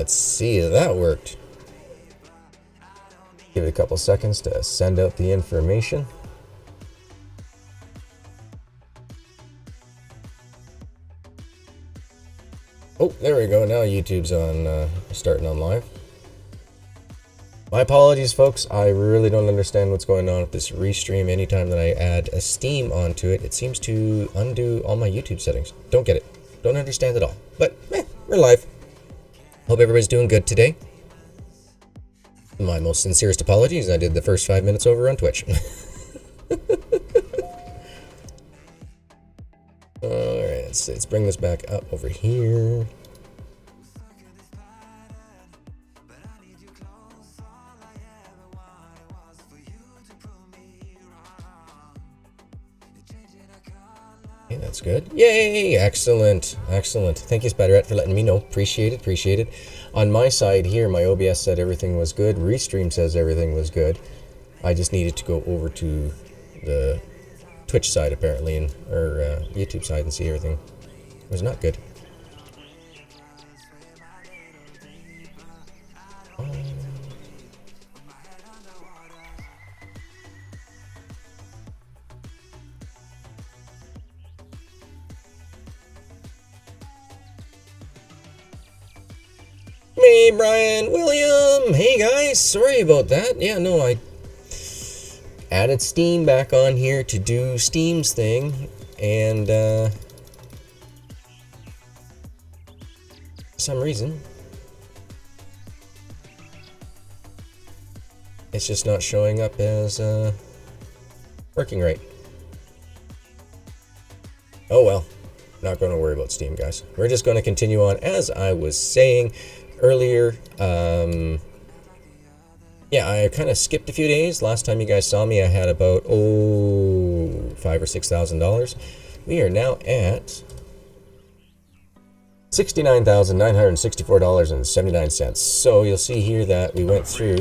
Let's see if that worked. Give it a couple seconds to send out the information. Oh, there we go. Now YouTube's on, starting on live. My apologies, folks. I really don't understand what's going on with this restream. Anytime that I add a Steam onto it, it seems to undo all my YouTube settings. Don't get it. Don't understand it all. But, we're live. Hope everybody's doing good today. My most sincerest apologies. I did the first 5 minutes over on Twitch. Alright, let's bring this back up over here. Okay, that's good. Yay! Excellent. Excellent. Thank you, Spiderette, for letting me know. Appreciate it. Appreciate it. On my side here, my OBS said everything was good. Restream says everything was good. I just needed to go over to the Twitch side, apparently, or YouTube side, and see everything was not good. Hey, Brian, William, hey guys, sorry about that. Yeah, no, I added Steam back on here to do Steam's thing, and for some reason it's just not showing up as working right. Oh well, not going to worry about Steam, guys. We're just going to continue on as I was saying earlier. Yeah, I kind of skipped a few days. Last time you guys saw me, I had about $5,000 or $6,000. We are now at $69,964.79. So you'll see here that we went through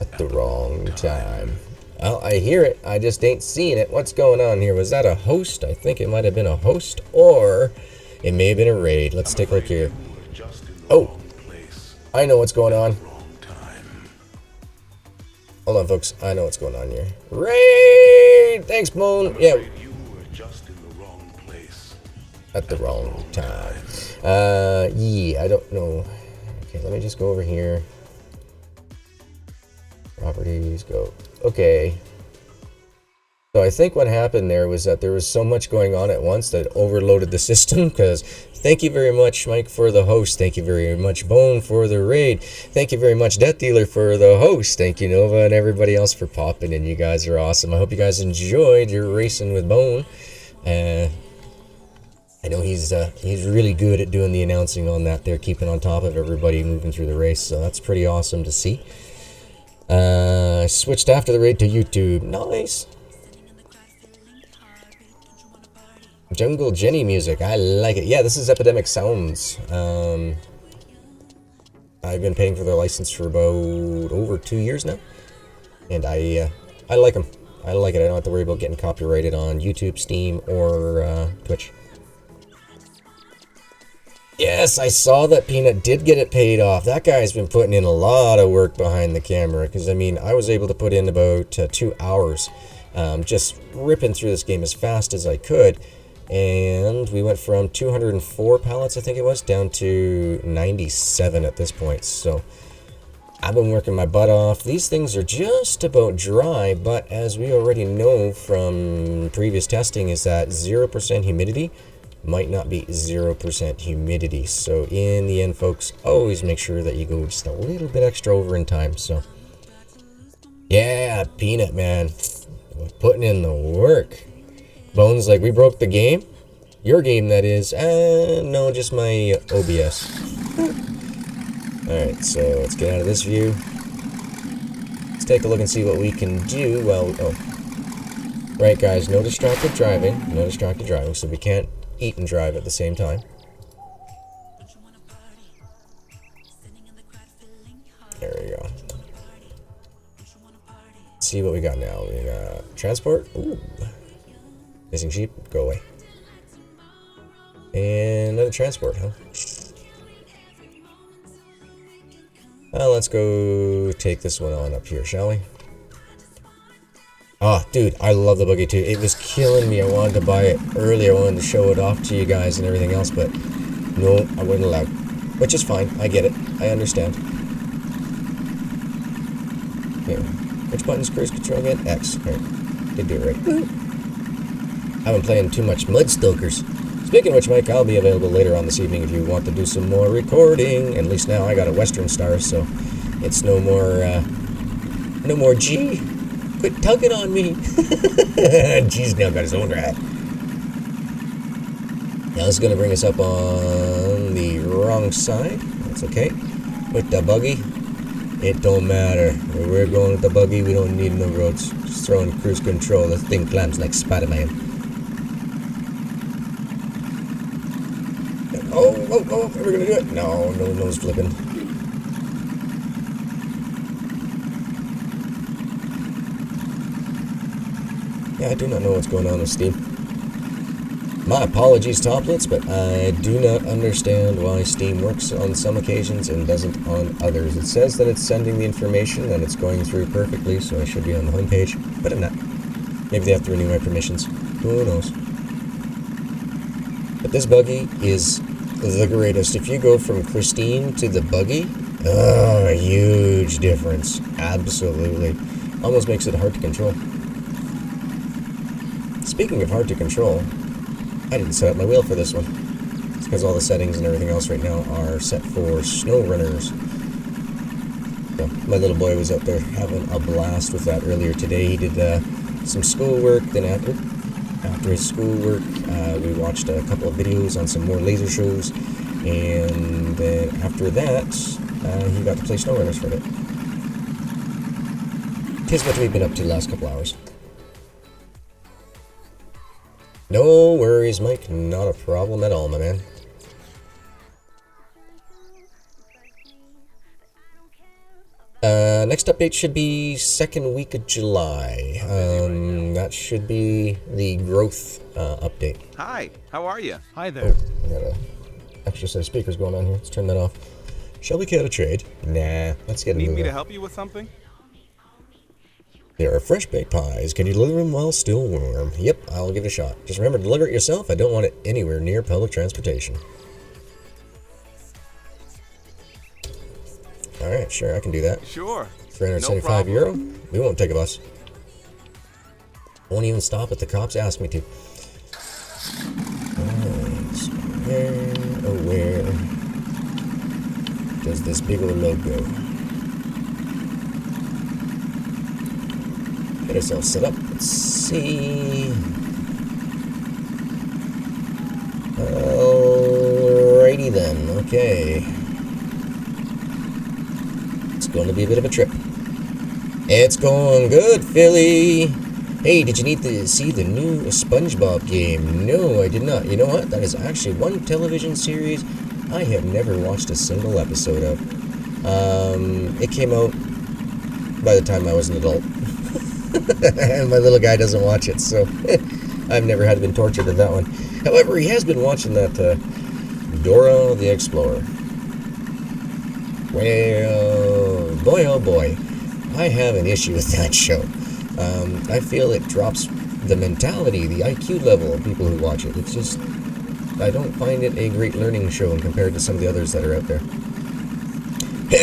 at the wrong time. Well, I hear it. I just ain't seeing it. What's going on here? Was that a host? I think it might have been a host, or it may have been a raid. Let's take a look here. Oh, I know what's going on. Hold on, folks. I know what's going on here. Raid! Thanks, Moon. Yeah. At the wrong time. Yeah, I don't know. Okay, let me just go over here. Properties, go. Okay. So I think what happened there was that there was so much going on at once that overloaded the system, because thank you very much, Mike, for the host. Thank you very much, Bone, for the raid. Thank you very much, Death Dealer, for the host. Thank you, Nova, and everybody else for popping in. You guys are awesome. I hope you guys enjoyed your racing with Bone. I know he's really good at doing the announcing on that. They're keeping on top of everybody moving through the race, so that's pretty awesome to see. I switched after the raid to YouTube. Nice. Jungle Jenny music. I like it. Yeah, this is Epidemic Sounds. I've been paying for their license for about over 2 years now, and I like them. I like it. I don't have to worry about getting copyrighted on YouTube, Steam, or Twitch. Yes, I saw that Peanut did get it paid off. That guy's been putting in a lot of work behind the camera, because I mean, I was able to put in about 2 hours just ripping through this game as fast as I could, and we went from 204 pallets, I think it was, down to 97 at this point. So I've been working my butt off. These things are just about dry, but as we already know from previous testing, is that 0% humidity might not be 0% humidity. So in the end, folks, always make sure that you go just a little bit extra over in time. So yeah, Peanut, man, putting in the work. Bones like, we broke the game. Your game, that is. No, just my OBS. Alright, so let's get out of this view. Let's take a look and see what we can do. Well, oh, right, guys, no distracted driving. No distracted driving, so we can't eat and drive at the same time. There we go. Let's see what we got now. We got transport. Ooh. Missing sheep. Go away. And another transport, huh? Let's go take this one on up here, shall we? Oh, dude, I love the buggy too. It was killing me. I wanted to buy it earlier. I wanted to show it off to you guys and everything else, but no, I wasn't allowed. Which is fine. I get it. I understand. Here. Which button's cruise control again? X. Here. Did do it right. I've been playing too much Mudstokers. Speaking of which, Mike, I'll be available later on this evening if you want to do some more recording. At least now I got a Western Star, so it's no more G. Quit tugging on me. G's now got his own rat. Now this is going to bring us up on the wrong side. That's okay. With the buggy, it don't matter. Where we're going with the buggy, we don't need no roads. Just throw in cruise control. The thing climbs like Spider-Man. Oh, are we going to do it? No, no nose flipping. Yeah, I do not know what's going on with Steam. My apologies, Toplets, but I do not understand why Steam works on some occasions and doesn't on others. It says that it's sending the information and it's going through perfectly, so I should be on the home page, but I'm not. Maybe they have to renew my permissions. Who knows? But this buggy is the greatest. If you go from Christine to the buggy, oh, a huge difference. Absolutely. Almost makes it hard to control. Speaking of hard to control, I didn't set up my wheel for this one. It's because all the settings and everything else right now are set for snow runners. So my little boy was out there having a blast with that earlier today. He did some schoolwork. Then after his schoolwork, we watched a couple of videos on some more laser shows. And then after that, he got to play snow runners for a bit. Here's what we've been up to the last couple hours. No worries, Mike. Not a problem at all, my man. Next update should be second week of July. That should be the growth update. Hi, how are you? Hi there. Oh, I got an extra set of speakers going on here. Let's turn that off. Shall we care to trade? Nah, let's get a move Need me on. to help you with something? There are fresh baked pies. Can you deliver them while still warm? Yep, I'll give it a shot. Just remember to deliver it yourself. I don't want it anywhere near public transportation. Alright, sure, I can do that. Sure. 375 euro? We won't take a bus. Won't even stop if the cops ask me to. Alright, so where does this big old load go? Get ourselves set up. Let's see. Alrighty then. Okay. It's going to be a bit of a trip. It's going good, Philly. Hey, did you need to see the new SpongeBob game? No, I did not. You know what? That is actually one television series I have never watched a single episode of. It came out by the time I was an adult. And my little guy doesn't watch it, so I've never had been tortured with that one. However, he has been watching that Dora the Explorer. Well, boy oh boy, I have an issue with that show. I feel it drops the mentality, the IQ level of people who watch it. It's just, I don't find it a great learning show compared to some of the others that are out there.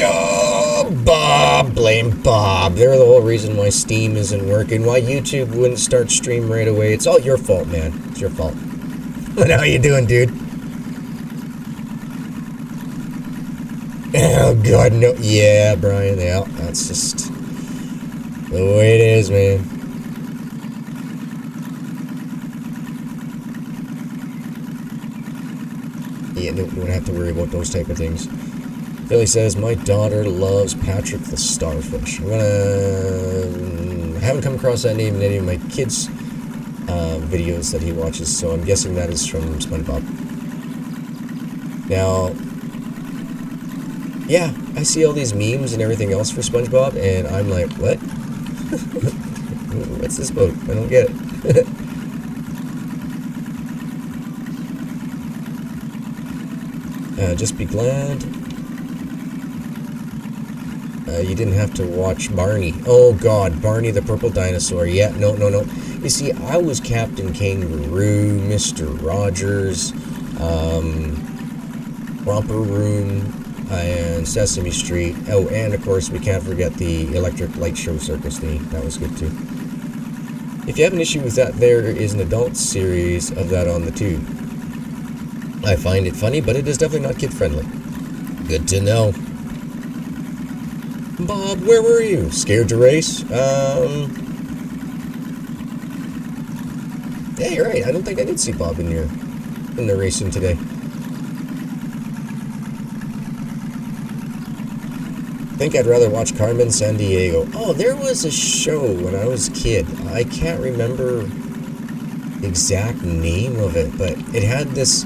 Oh, Bob, blame Bob. They're the whole reason why Steam isn't working, why YouTube wouldn't start stream right away. It's all your fault, man. It's your fault. But how you doing, dude? Oh, God, no. Yeah, Brian, yeah, that's just the way it is, man. Yeah, no, don't have to worry about those type of things. Billy says, my daughter loves Patrick the Starfish. I haven't come across that name in any of my kids' videos that he watches, so I'm guessing that is from SpongeBob. Now, yeah, I see all these memes and everything else for SpongeBob, and I'm like, what? What's this boat? I don't get it. Just be glad You didn't have to watch Barney. Oh God, Barney the purple dinosaur. Yeah, no. You see, I was Captain Kangaroo, Mr. Rogers, Romper Room, and Sesame Street. Oh, and of course we can't forget the Electric Light Show Circus thing. That was good too. If you have an issue with that, there is an adult series of that on the tube. I find it funny, but it is definitely not kid-friendly. Good to know. Bob, where were you? Scared to race? Yeah, you're right. I don't think I did see Bob in the racing today. I think I'd rather watch Carmen Sandiego. Oh, there was a show when I was a kid. I can't remember the exact name of it, but it had this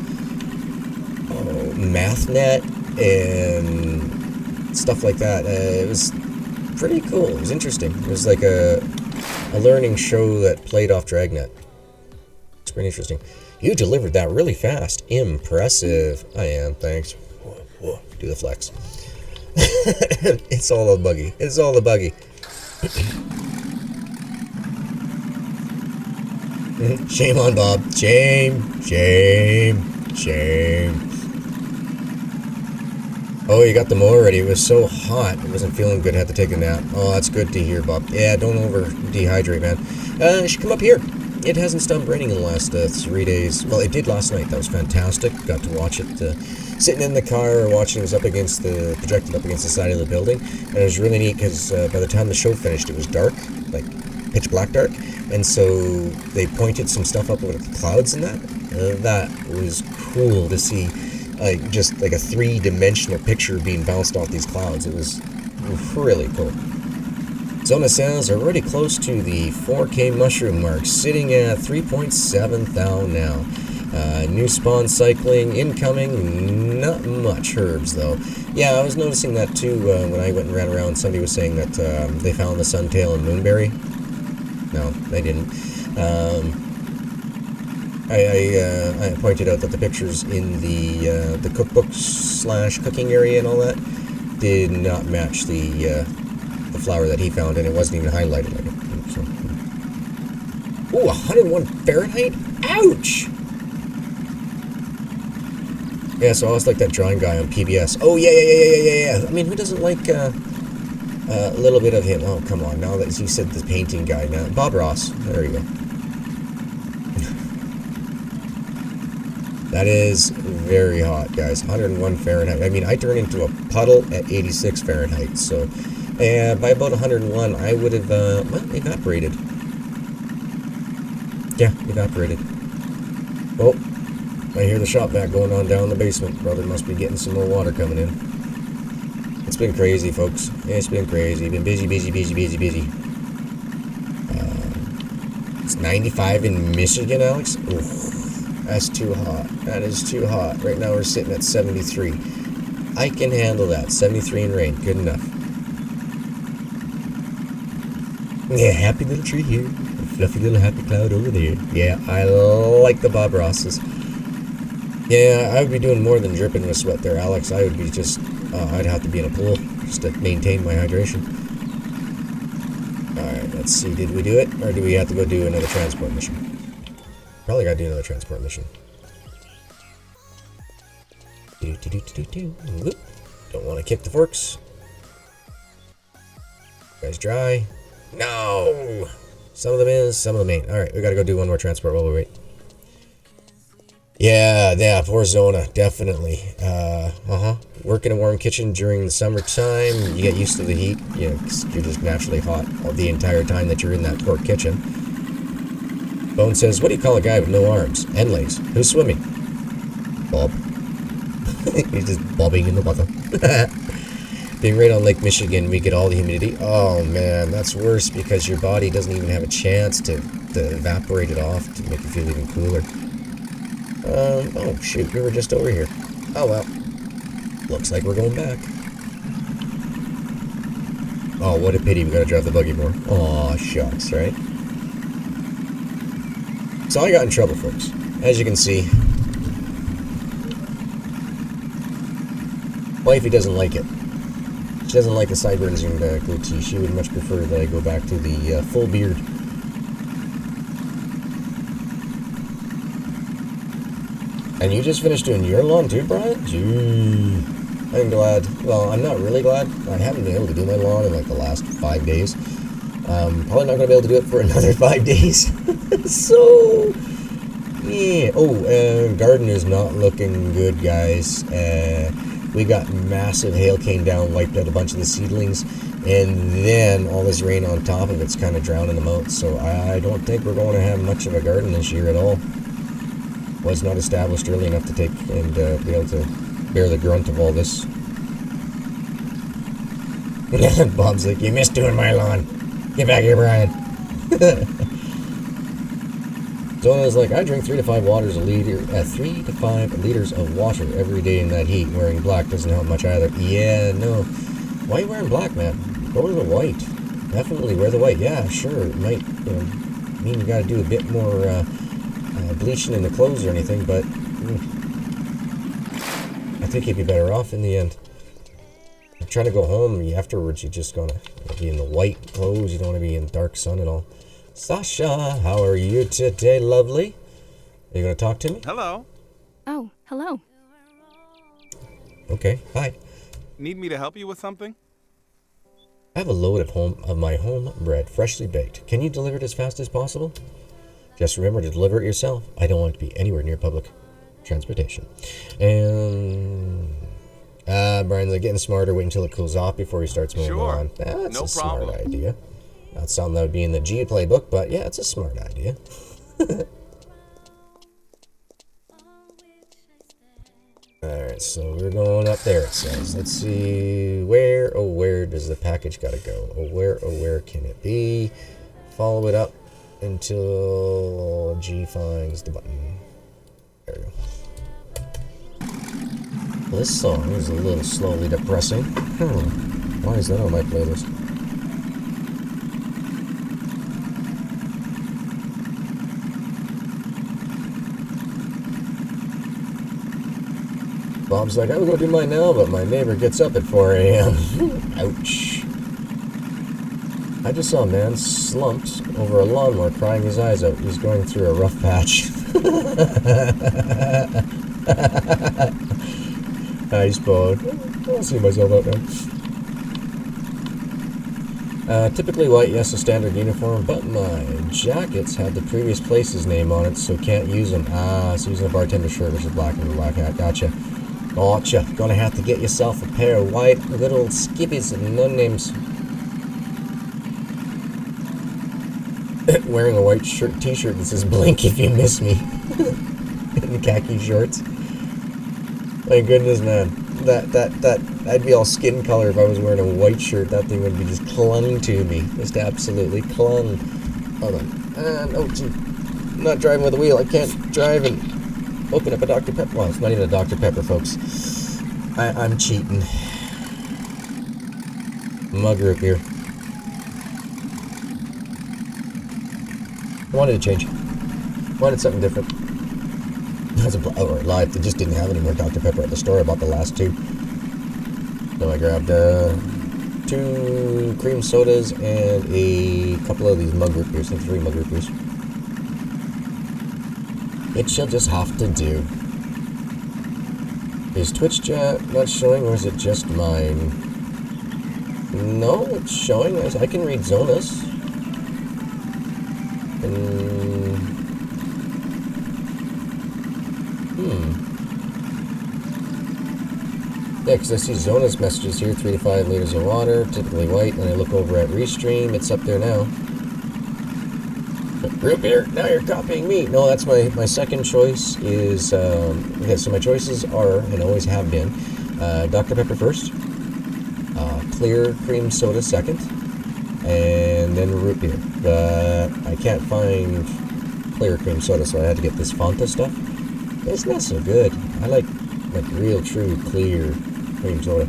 math net and stuff like that. It was pretty cool. It was interesting. It was like a learning show that played off Dragnet. It's pretty interesting. You delivered that really fast. Impressive. I am. Thanks. Whoa. Do the flex. It's all the buggy. It's all the buggy. Shame on Bob. Shame. Oh, you got them already. It was so hot. I wasn't feeling good. I had to take a nap. Oh, that's good to hear, Bob. Yeah, don't over dehydrate, man. You should come up here. It hasn't stopped raining in the last 3 days. Well, it did last night. That was fantastic. Got to watch it sitting in the car, watching it was projected up against the side of the building. And it was really neat because by the time the show finished, it was dark, like pitch black dark. And so they pointed some stuff up over the clouds and that. That was cool to see. Just like a three-dimensional picture being bounced off these clouds. It was really cool. Zona sales are already close to the 4K mushroom mark, sitting at 3.7 thou now. New spawn cycling incoming, not much herbs though. Yeah, I was noticing that too when I went and ran around. Somebody was saying that they found the suntail and moonberry. No, they didn't. I pointed out that the pictures in the cookbook / cooking area and all that did not match the flower that he found, and it wasn't even highlighted like it. So. Ooh, 101 Fahrenheit? Ouch! Yeah, so I was like that drawing guy on PBS. Oh yeah. I mean, who doesn't like a little bit of him? Oh, come on! Now that you said the painting guy, now Bob Ross. There you go. That is very hot, guys. 101 Fahrenheit. I mean, I turn into a puddle at 86 Fahrenheit. So, by about 101, I would have, evaporated. Yeah, evaporated. Oh, I hear the shop vac going on down in the basement. Brother must be getting some more water coming in. It's been crazy, folks. It's been crazy. Been busy. It's 95 in Michigan, Alex. Oof. That's too hot. That is too hot. Right now we're sitting at 73. I can handle that. 73 in rain. Good enough. Yeah, happy little tree here. A fluffy little happy cloud over there. Yeah, I like the Bob Rosses. Yeah, I would be doing more than dripping with sweat there, Alex. I would be just... I'd have to be in a pool just to maintain my hydration. Alright, let's see. Did we do it? Or do we have to go do another transport mission? Probably gotta do another transport mission. Don't want to kick the forks. You guys dry? No! Some of them is, some of them ain't. Alright, we gotta go do one more transport while we wait. Yeah, poor Zona, definitely. Work in a warm kitchen during the summertime, you get used to the heat. You know, 'cause you're just naturally hot the entire time that you're in that poor kitchen. Bone says, what do you call a guy with no arms and legs who's swimming? Bob. He's just bobbing in the water. Being right on Lake Michigan, we get all the humidity. Oh man, that's worse because your body doesn't even have a chance to evaporate it off to make you feel even cooler. Oh shoot, we were just over here. Oh well. Looks like we're going back. Oh, what a pity, we gotta drive the buggy more. Aw, shucks, right? So I got in trouble, folks. As you can see, wifey doesn't like it. She doesn't like the sideburns and goatee. She would much prefer that I go back to the full beard. And you just finished doing your lawn too, Brian? Gee. I'm glad. Well, I'm not really glad. I haven't been able to do my lawn in like the last 5 days. Probably not going to be able to do it for another 5 days. So, yeah. Oh, garden is not looking good, guys. We got massive hail came down, wiped out a bunch of the seedlings, and then all this rain on top of it's kind of drowning them out. So I don't think we're going to have much of a garden this year at all. Was not established early enough to take and be able to bear the grunt of all this. Bob's like, you missed doing my lawn. Get back here, Brian. Zona's like, I drink 3 to 5 liters of water every day in that heat. Wearing black doesn't help much either. Yeah, no. Why are you wearing black, man? Go to the white. Definitely wear the white. Yeah, sure. It might mean you got to do a bit more bleaching in the clothes or anything, but I think you'd be better off in the end. You're trying to go home afterwards. You're just gonna be in the white clothes. You don't want to be in dark sun at all. Sasha, how are you today, lovely? Are you gonna talk to me? Hello. Oh, hello. Okay, hi. Need me to help you with something? I have a load of my homebred, freshly baked. Can you deliver it as fast as possible? Just remember to deliver it yourself. I don't want to be anywhere near public transportation. And Brian's like, getting smarter, wait until it cools off before he starts mowing the lawn. That's no a problem. smart idea. Not something that would be in the G playbook, but yeah, it's a smart idea. Alright, so we're going up there, it says. Let's see, where does the package gotta go? Where can it be? Follow it up until G finds the button. There we go. Well, this song is a little slowly depressing. Why is that on my playlist? Bob's like, I would go do mine now, but my neighbor gets up at 4 a.m. Ouch. I just saw a man slumped over a lawnmower crying his eyes out. He's going through a rough patch. Nice, Bod. I'll see myself out now. Typically white, yes, a standard uniform, but my jackets had the previous place's name on it, so can't use them. So using a bartender shirt versus black and black hat. Gotcha. Gonna have to get yourself a pair of white little skippies and no names. Wearing a white t-shirt that says blink if you miss me. In khaki shorts. My goodness, man. I'd be all skin color if I was wearing a white shirt. That thing would be just clung to me. Just absolutely clung. Hold on. And, oh, gee. I'm not driving with a wheel. I can't drive and open up a Dr. Pepper. Well, it's not even a Dr. Pepper, folks. I'm cheating. Mug root beer. I wanted to change. Wanted something different. Or live. They just didn't have any more Dr. Pepper at the store. I bought the last 2. So I grabbed 2 cream sodas and a couple of these mug root beers. I think 3 mug root beers. It shall just have to do. Is Twitch chat not showing, or is it just mine? No, it's showing. I can read Zonas. Yeah, because I see Zona's messages here, 3 to 5 liters of water, typically white, and I look over at Restream, it's up there now. Root beer, now you're copying me. No, that's my second choice is, okay, so my choices are, and always have been, Dr. Pepper first, clear cream soda second, and then root beer. But I can't find clear cream soda, so I had to get this Fanta stuff. It's not so good. I like real, true, clear cream soda.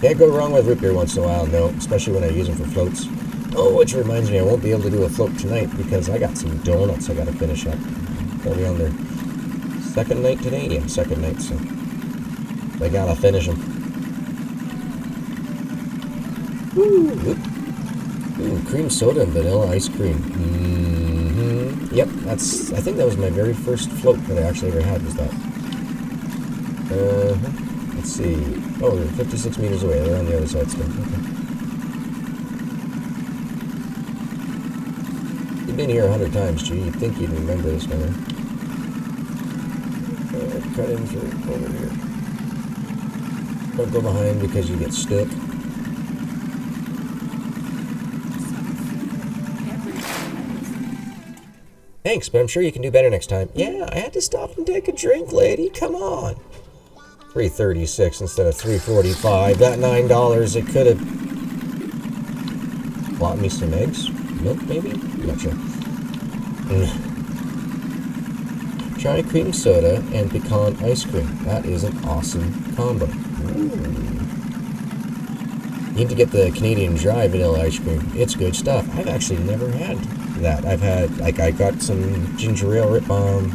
Can't go wrong with root beer once in a while, no, especially when I use them for floats. Oh, which reminds me, I won't be able to do a float tonight because I got some donuts I got to finish up. They'll be on their second night today? Yeah, second night, so I got to finish them. Ooh, cream soda and vanilla ice cream. Yep, I think that was my very first float that I actually ever had was that. Let's see. Oh, they're 56 meters away. They're on the other side still. Okay. You've been here 100 times, G. You'd think you'd remember this one. Cut in through over here. Don't go behind because you get stuck. Thanks, but I'm sure you can do better next time. Yeah, I had to stop and take a drink, lady. Come on. $3.36 instead of $3.45. That $9, it could have bought me some eggs. Milk, maybe? I'm not sure. Try cream soda and pecan ice cream. That is an awesome combo. You need to get the Canadian dry vanilla ice cream. It's good stuff. I've actually never had that. I've had, like, I got some ginger ale Rip Balm.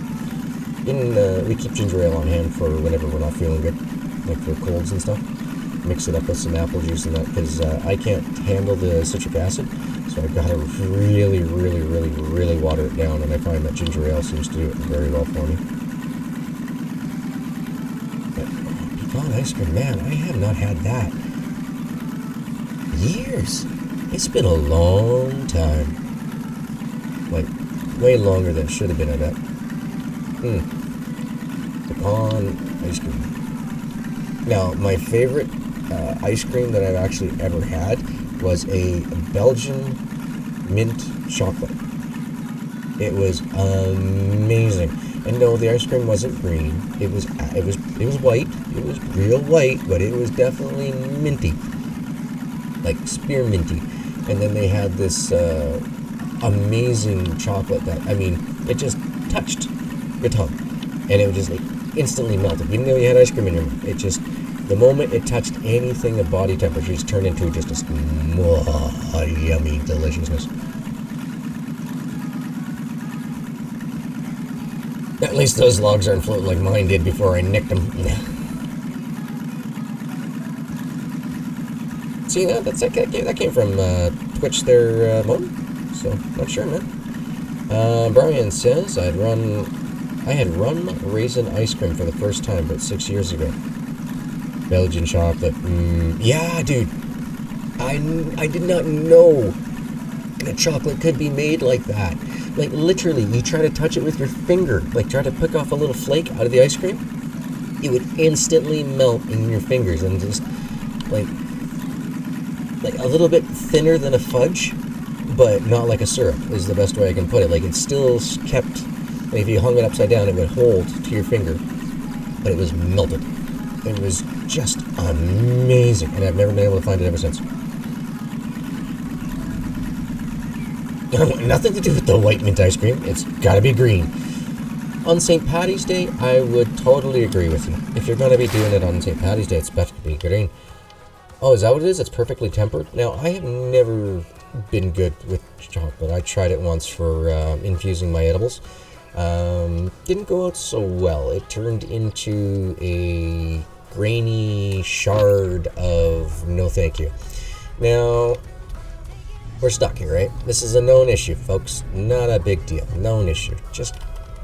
We keep ginger ale on hand for whenever we're not feeling good, like for colds and stuff. Mix it up with some apple juice and that, because I can't handle the citric acid, so I've got to really, really, really, really water it down, and I find that ginger ale seems to do it very well for me. But pecan ice cream, man, I have not had that. Years. It's been a long time. Like, way longer than it should have been, I bet. Pecan ice cream. Now, my favorite ice cream that I've actually ever had was a Belgian mint chocolate. It was amazing. And no, the ice cream wasn't green. It was white. It was real white, but it was definitely minty, like spearminty. And then they had this amazing chocolate that, I mean, it just touched your tongue, and it would just like instantly melted. Even though you had ice cream in your mouth, it just, the moment it touched anything of body temperature, just turned into just a yummy deliciousness. At least those logs aren't floating like mine did before I nicked them. See, that came from Twitch there, Mom. So, not sure, man. Brian says, I had rum raisin ice cream for the first time about 6 years ago. Belgian chocolate. Yeah, dude. I did not know that chocolate could be made like that. Like, literally, you try to touch it with your finger, like try to pick off a little flake out of the ice cream, it would instantly melt in your fingers and just, like a little bit thinner than a fudge, but not like a syrup is the best way I can put it. Like, it still kept, like, if you hung it upside down, it would hold to your finger, but it was melted. It was just amazing, and I've never been able to find it ever since. Nothing to do with the white mint ice cream. It's gotta be green. On St. Paddy's Day, I would totally agree with you. If you're gonna be doing it on St. Paddy's Day, it's better to be green. Oh, is that what it is? It's perfectly tempered? Now, I have never been good with chocolate. I tried it once for infusing my edibles. Didn't go out so well. It turned into a grainy shard of no thank you. Now, we're stuck here, right? This is a known issue, folks. Not a big deal. Known issue. Just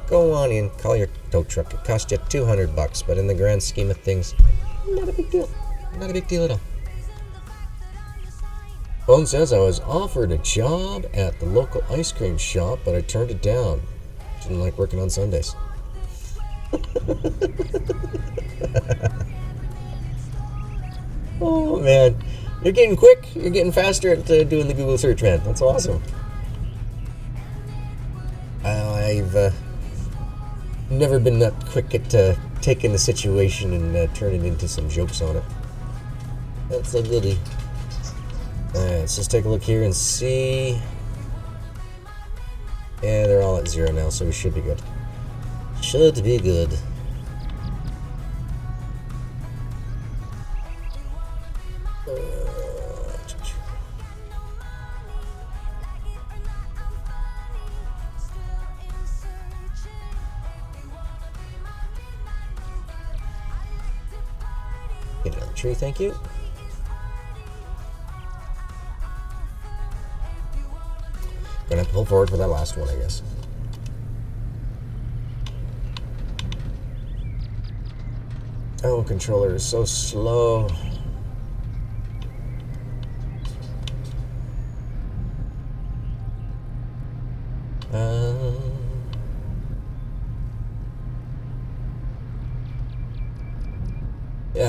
go on in, call your tow truck. It cost you $200, but in the grand scheme of things, not a big deal. Not a big deal at all. Bone says, I was offered a job at the local ice cream shop, but I turned it down. Didn't like working on Sundays. Oh, man. You're getting quick. You're getting faster at doing the Google search, man. That's awesome. I've never been that quick at taking the situation and turning into some jokes on it. That's a goodie. Alright, let's just take a look here and see. Yeah, they're all at 0 now, so we should be good. Should be good. Get another tree, thank you. Pull forward for that last one, I guess. Oh, controller is so slow.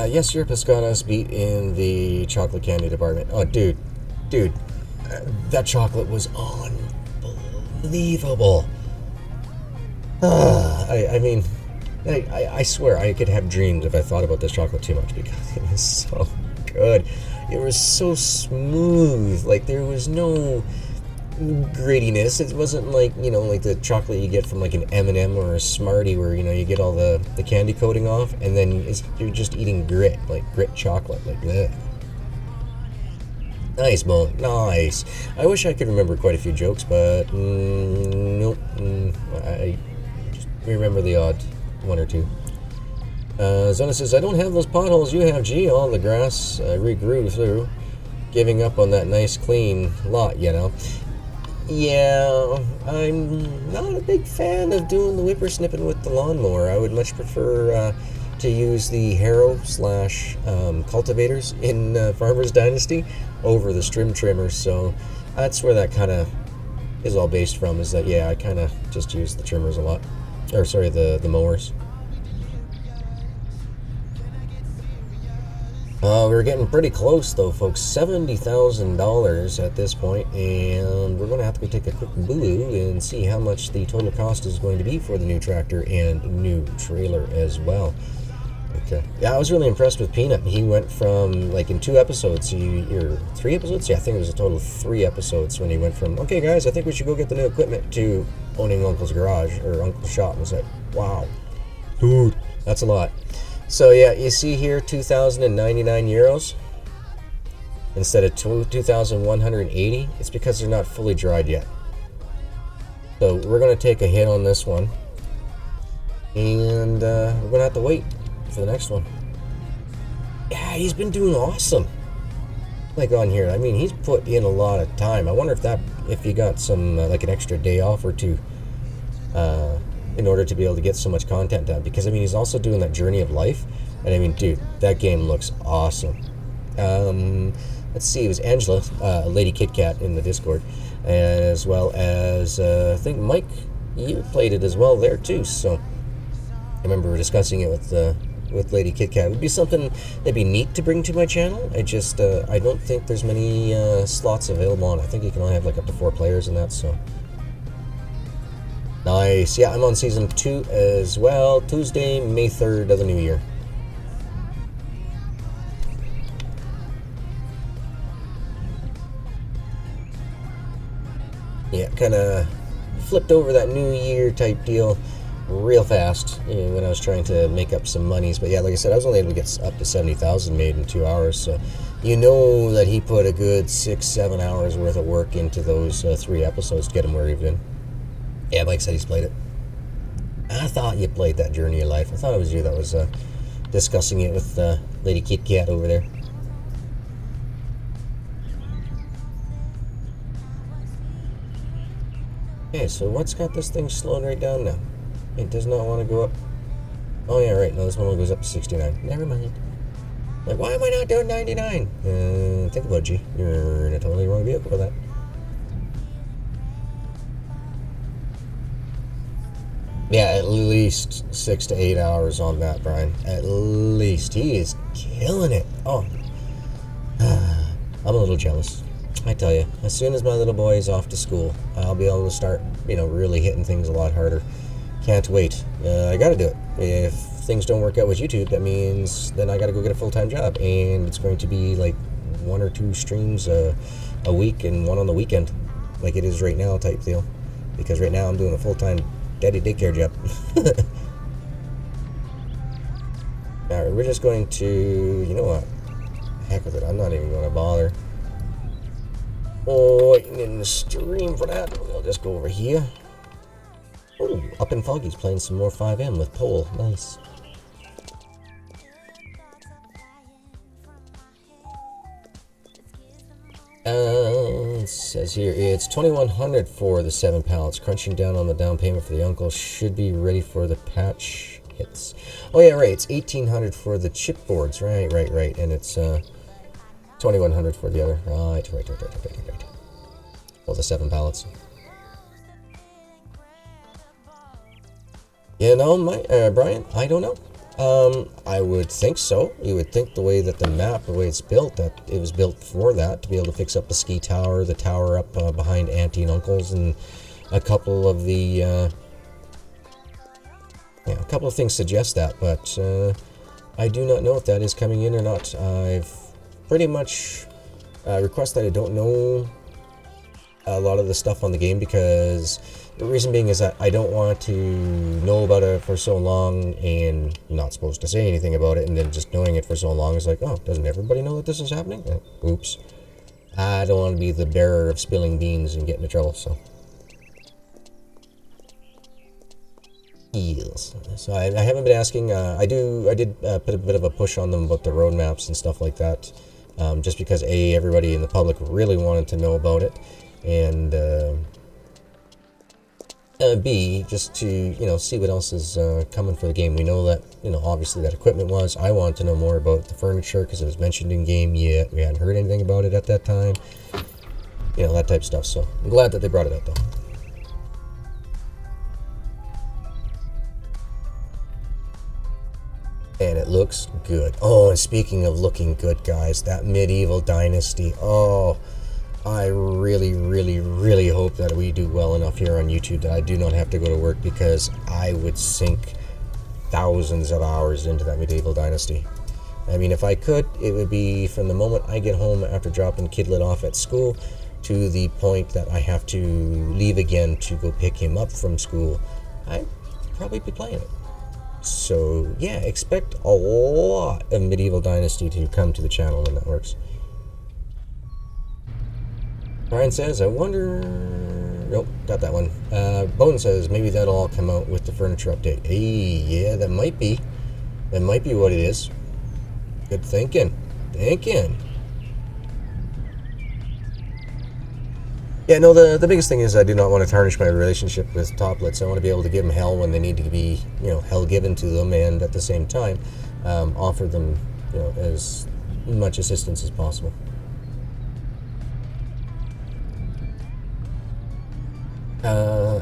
Yes, Europe has got us beat in the chocolate candy department. Oh, dude, that chocolate was unbelievable. I mean, I swear I could have dreams if I thought about this chocolate too much because it was so good. It was so smooth. Like, there was no grittiness. It wasn't like, you know, like the chocolate you get from like an M&M or a Smartie where, you know, you get all the candy coating off and then you're just eating grit, like grit chocolate, like that. Nice, Bone. Nice. I wish I could remember quite a few jokes, but nope. I just remember the odd one or two. Zona says, I don't have those potholes you have, G. All the grass regrew through. Giving up on that nice clean lot, you know. Yeah, I'm not a big fan of doing the whippersnipping with the lawnmower. I would much prefer to use the harrow / cultivators in Farmer's Dynasty over the strim trimmers. So that's where that kind of is all based from, is that, yeah, I kind of just use the trimmers a lot. Or, sorry, the mowers. We're getting pretty close, though, folks. $70,000 at this point, and we're going to have to go take a quick boo and see how much the total cost is going to be for the new tractor and new trailer as well. Okay. Yeah, I was really impressed with Peanut. He went from, like, in 2 episodes, or 3 episodes? Yeah, I think it was a total of 3 episodes when he went from, okay, guys, I think we should go get the new equipment, to owning Uncle's garage, or Uncle's shop. And it's like, wow. Dude, that's a lot. So yeah, you see here 2,099 euros instead of 2,180. It's because they're not fully dried yet. So we're going to take a hit on this one. And we're going to have to wait for the next one. Yeah, he's been doing awesome. Like on here, I mean, he's put in a lot of time. I wonder if he got some, like an extra day off or two. In order to be able to get so much content done. Because, I mean, he's also doing that Journey of Life. And, I mean, dude, that game looks awesome. Let's see, it was Angela, Lady Kit Kat in the Discord. As well as, I think, Mike, you played it as well there, too. So, I remember we were discussing it with Lady Kit Kat. It would be something that'd be neat to bring to my channel. I just, I don't think there's many slots available on it. I think you can only have, like, up to 4 players in that, so... Nice. Yeah, I'm on Season 2 as well. Tuesday, May 3rd of the new year. Yeah, kind of flipped over that new year type deal real fast when I was trying to make up some monies. But yeah, like I said, I was only able to get up to 70,000 made in 2 hours. So you know that he put a good 6-7 hours worth of work into those 3 episodes to get him where he's been. Yeah, Mike said he's played it. I thought you played that Journey of Life. I thought it was you that was discussing it with Lady Kit Kat over there. Okay, so what's got this thing slowing right down now? It does not want to go up. Oh yeah, right. No, this one goes up to 69. Never mind. Like, why am I not doing 99? Think about it, G. You're in a totally wrong vehicle for that. Yeah, at least 6 to 8 hours on that, Brian. At least. He is killing it. Oh. I'm a little jealous. I tell you, as soon as my little boy is off to school, I'll be able to start, really hitting things a lot harder. Can't wait. I gotta do it. If things don't work out with YouTube, that means then I gotta go get a full-time job. And it's going to be like 1 or 2 streams a week and 1 on the weekend. Like it is right now type deal. Because right now I'm doing a full-time daddy daycare job. Alright, we're just going to, you know what? Heck with it, I'm not even going to bother. Oh, waiting in the stream for that. I'll just go over here. Oh, Up in Foggy's playing some more 5M with Pole. Nice. Let's says here, it's 2,100 for the 7 pallets. Crunching down on the down payment for the uncle. Should be ready for the patch hits. Oh yeah, right. It's 1,800 for the chipboards. Right. And it's 2,100 for the other. Right. Well, the 7 pallets. You know, Brian, I don't know. I would think so. You would think the way that the map, the way it's built, that it was built for that, to be able to fix up the ski tower, the tower up behind Auntie and Uncle's, and a couple of the, a couple of things suggest that, but I do not know if that is coming in or not. I've pretty much requested that I don't know a lot of the stuff on the game, because the reason being is that I don't want to know about it for so long and not supposed to say anything about it, and then just knowing it for so long is like, oh, doesn't everybody know that this is happening? Oops. I don't want to be the bearer of spilling beans and get into trouble, so. Yes. So I haven't been asking. I did put a bit of a push on them about the roadmaps and stuff like that, just because A, everybody in the public really wanted to know about it, and B, just to, see what else is coming for the game. We know that, obviously that equipment was. I wanted to know more about the furniture, because it was mentioned in game, yet we hadn't heard anything about it at that time. That type of stuff. So I'm glad that they brought it up, though. And it looks good. Oh, and speaking of looking good, guys, that medieval dynasty. Oh, I really, really, really hope that we do well enough here on YouTube that I do not have to go to work, because I would sink thousands of hours into that medieval dynasty. I mean, if I could, it would be from the moment I get home after dropping Kidlet off at school to the point that I have to leave again to go pick him up from school. I'd probably be playing it. So, yeah, expect a lot of medieval dynasty to come to the channel when that works. Brian says, I wonder... Nope, got that one. Bone says, maybe that'll all come out with the furniture update. Hey, yeah, that might be. That might be what it is. Good thinking. Yeah, no, the biggest thing is I do not want to tarnish my relationship with Toplets. I want to be able to give them hell when they need to be, hell given to them, and at the same time, offer them, as much assistance as possible.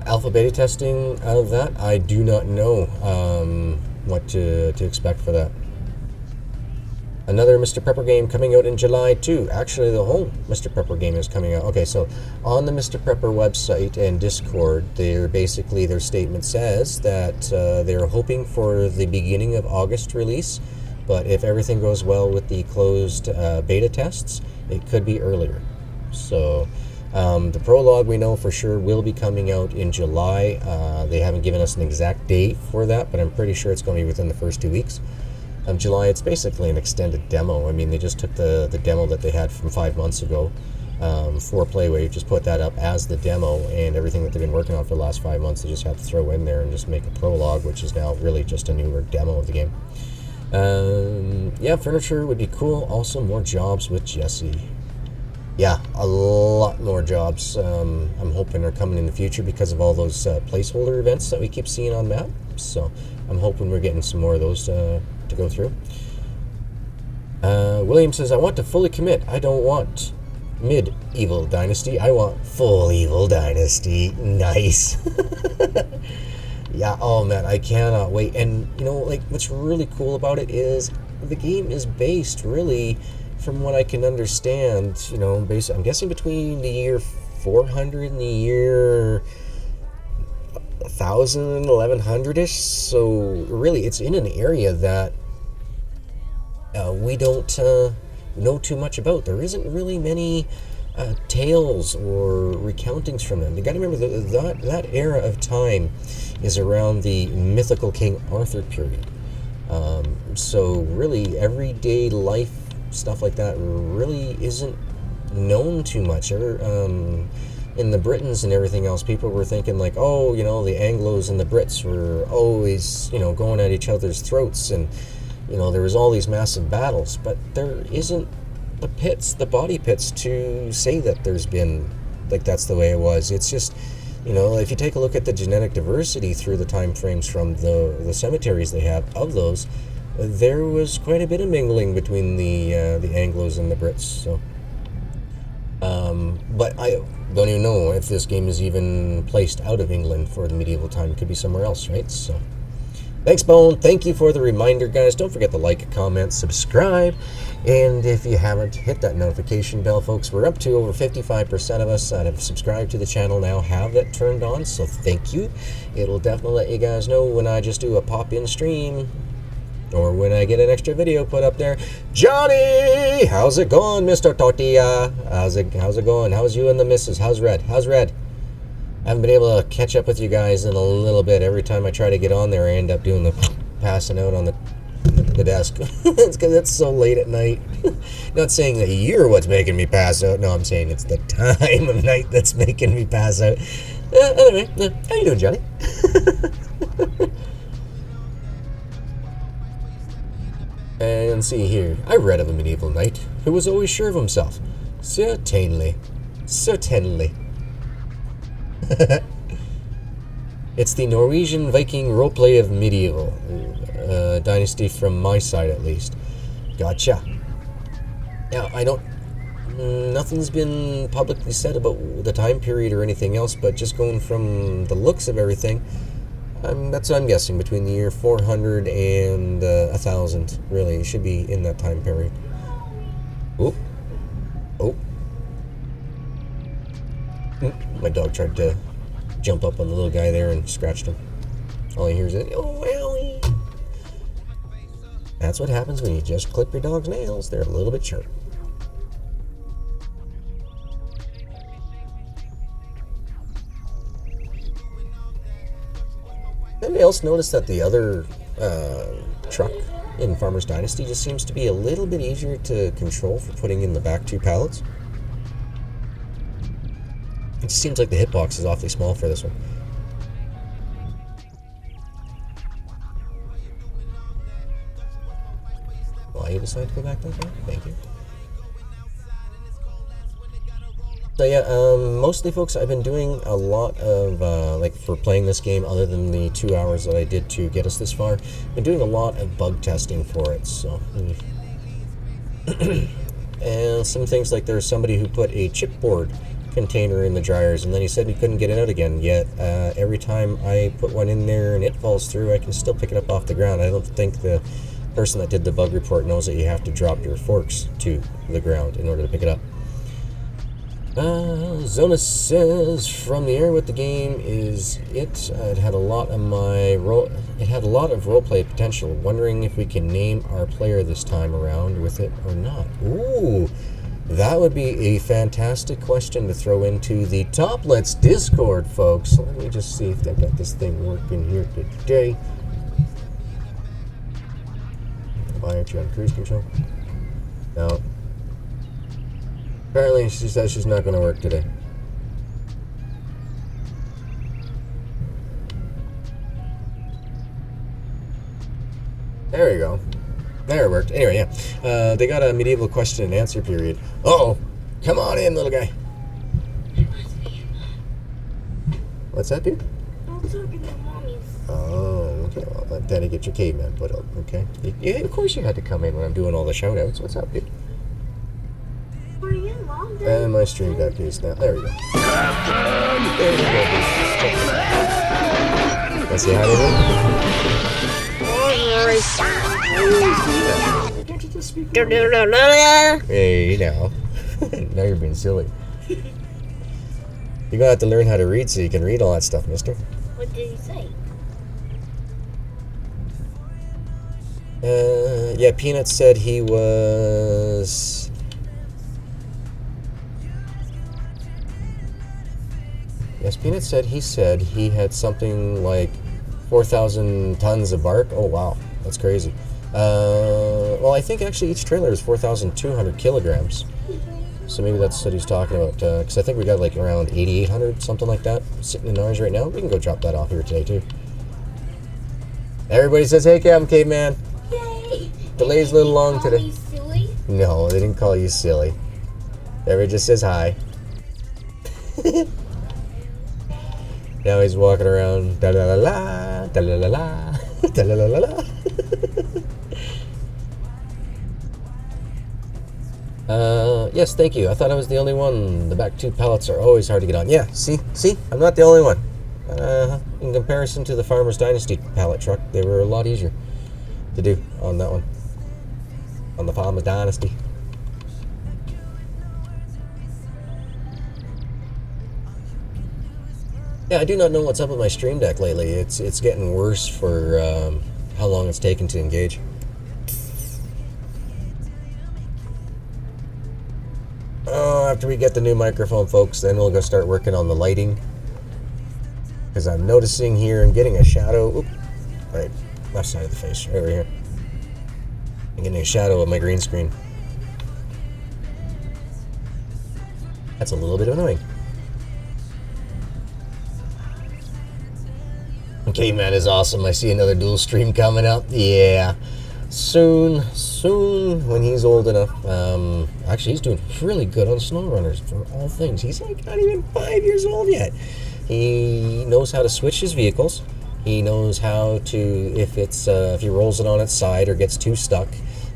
Alpha beta testing out of that, I do not know what to expect for that. Another Mr. Prepper game coming out in July too. Actually, the whole Mr. Prepper game is coming out. Okay, so on the Mr. Prepper website and Discord, their statement says that they're hoping for the beginning of August release, but if everything goes well with the closed beta tests, it could be earlier. So the prologue, we know for sure, will be coming out in July. They haven't given us an exact date for that, but I'm pretty sure it's going to be within the first 2 weeks of July. It's basically an extended demo. I mean, they just took the demo that they had from 5 months ago for Playwave, just put that up as the demo, and everything that they've been working on for the last 5 months, they just have to throw in there and just make a prologue, which is now really just a newer demo of the game. Yeah, furniture would be cool. Also, more jobs with Jesse. Yeah, a lot more jobs I'm hoping are coming in the future because of all those placeholder events that we keep seeing on map. So I'm hoping we're getting some more of those to go through. William says, I want to fully commit. I don't want mid-evil dynasty. I want full evil dynasty. Nice. Yeah, oh man, I cannot wait. And what's really cool about it is the game is based really, from what I can understand, I'm guessing between the year 400 and the year 1000, 1100-ish. So really, it's in an area that we don't know too much about. There isn't really many tales or recountings from them. You got to remember that era of time is around the mythical King Arthur period. So really, everyday life stuff like that really isn't known too much. In the Britons and everything else, people were thinking like, oh, the Anglos and the Brits were always, going at each other's throats, and there was all these massive battles, but there isn't the body pits to say that there's been like that's the way it was. It's just, you know, if you take a look at the genetic diversity through the time frames from the cemeteries they have of those, there was quite a bit of mingling between the Anglos and the Brits. So, but I don't even know if this game is even placed out of England for the medieval time. It could be somewhere else, right? So, thanks, Bone. Thank you for the reminder, guys. Don't forget to like, comment, subscribe. And if you haven't, hit that notification bell, folks. We're up to over 55% of us that have subscribed to the channel now have that turned on, so thank you. It'll definitely let you guys know when I just do a pop-in stream or when I get an extra video put up there. Johnny! How's it going, Mr. Tortilla? How's it going? How's you and the missus? How's Red? How's Red? I haven't been able to catch up with you guys in a little bit. Every time I try to get on there, I end up doing the passing out on the desk. It's because it's so late at night. Not saying that you're what's making me pass out. No, I'm saying it's the time of night that's making me pass out. Anyway, how you doing, Johnny? And see here. I read of a medieval knight who was always sure of himself. Certainly. Certainly. It's the Norwegian Viking roleplay of medieval dynasty from my side, at least. Gotcha. Now, I don't... Nothing's been publicly said about the time period or anything else, but just going from the looks of everything, that's what I'm guessing, between the year 400 and 1000, really. It should be in that time period. Oh. Oh. My dog tried to jump up on the little guy there and scratched him. All he hears is, oh, owie. That's what happens when you just clip your dog's nails. They're a little bit sharp. Anybody else notice that the other truck in Farmer's Dynasty just seems to be a little bit easier to control for putting in the back two pallets? It seems like the hitbox is awfully small for this one. Why you decided to go back that far? Thank you. So yeah, mostly, folks, I've been doing a lot of, like, for playing this game, other than the 2 hours that I did to get us this far, been doing a lot of bug testing for it, so... And some things like there's somebody who put a chipboard container in the dryers, and then he said he couldn't get it out again, yet every time I put one in there and it falls through, I can still pick it up off the ground. I don't think the person that did the bug report knows that you have to drop your forks to the ground in order to pick it up. Zona says, from the air with the game is it had a lot of roleplay potential. Wondering if we can name our player this time around with it or not. Ooh, that would be a fantastic question to throw into the Toplets Discord, folks. Let me just see if I got this thing working here today. Why aren't you on cruise control? No. Apparently, she says she's not going to work today. There we go. There it worked. Anyway, yeah. They got a medieval question and answer period. Uh-oh. Come on in, little guy. What's that, dude? I'm talking to Mommy. Oh, okay. Well, let Daddy get your caveman put up, okay? Yeah, of course you had to come in when I'm doing all the shout-outs. What's up, dude? Were you Mom? And my stream deck is now. There we go. There we go, dude. Can I say hi to him? Hey, now. Now you're being silly. You're gonna have to learn how to read so you can read all that stuff, mister. What did he say? Yeah, Peanut said he was... Yes, Peanut said he had something like 4,000 tons of bark. Oh, wow. That's crazy. Well, I think actually each trailer is 4,200 kilograms. So maybe that's what he's talking about. Because I think we got like around 8,800, something like that, sitting in ours right now. We can go drop that off here today, too. Everybody says, hey, Caveman. Yay! Delay's a little long today. Call me silly? No, they didn't call you silly. Everybody just says hi. Now he's walking around. Da la la la, da la la la, da la la la la. Yes, thank you. I thought I was the only one. The back two pallets are always hard to get on. Yeah, see, I'm not the only one. In comparison to the Farmer's Dynasty pallet truck, they were a lot easier to do on that one. On the Farmer's Dynasty. Yeah, I do not know what's up with my Stream Deck lately. It's getting worse for how long it's taken to engage. Oh, after we get the new microphone, folks, then we'll go start working on the lighting. Because I'm noticing here and getting a shadow. Oop, right, left side of the face, right over here. I'm getting a shadow of my green screen. That's a little bit annoying. Caveman is awesome. I see another dual stream coming up. Yeah. Soon, when he's old enough. Actually, he's doing really good on snow runners for all things. He's like not even 5 years old yet. He knows how to switch his vehicles. He knows how to, if he rolls it on its side or gets too stuck,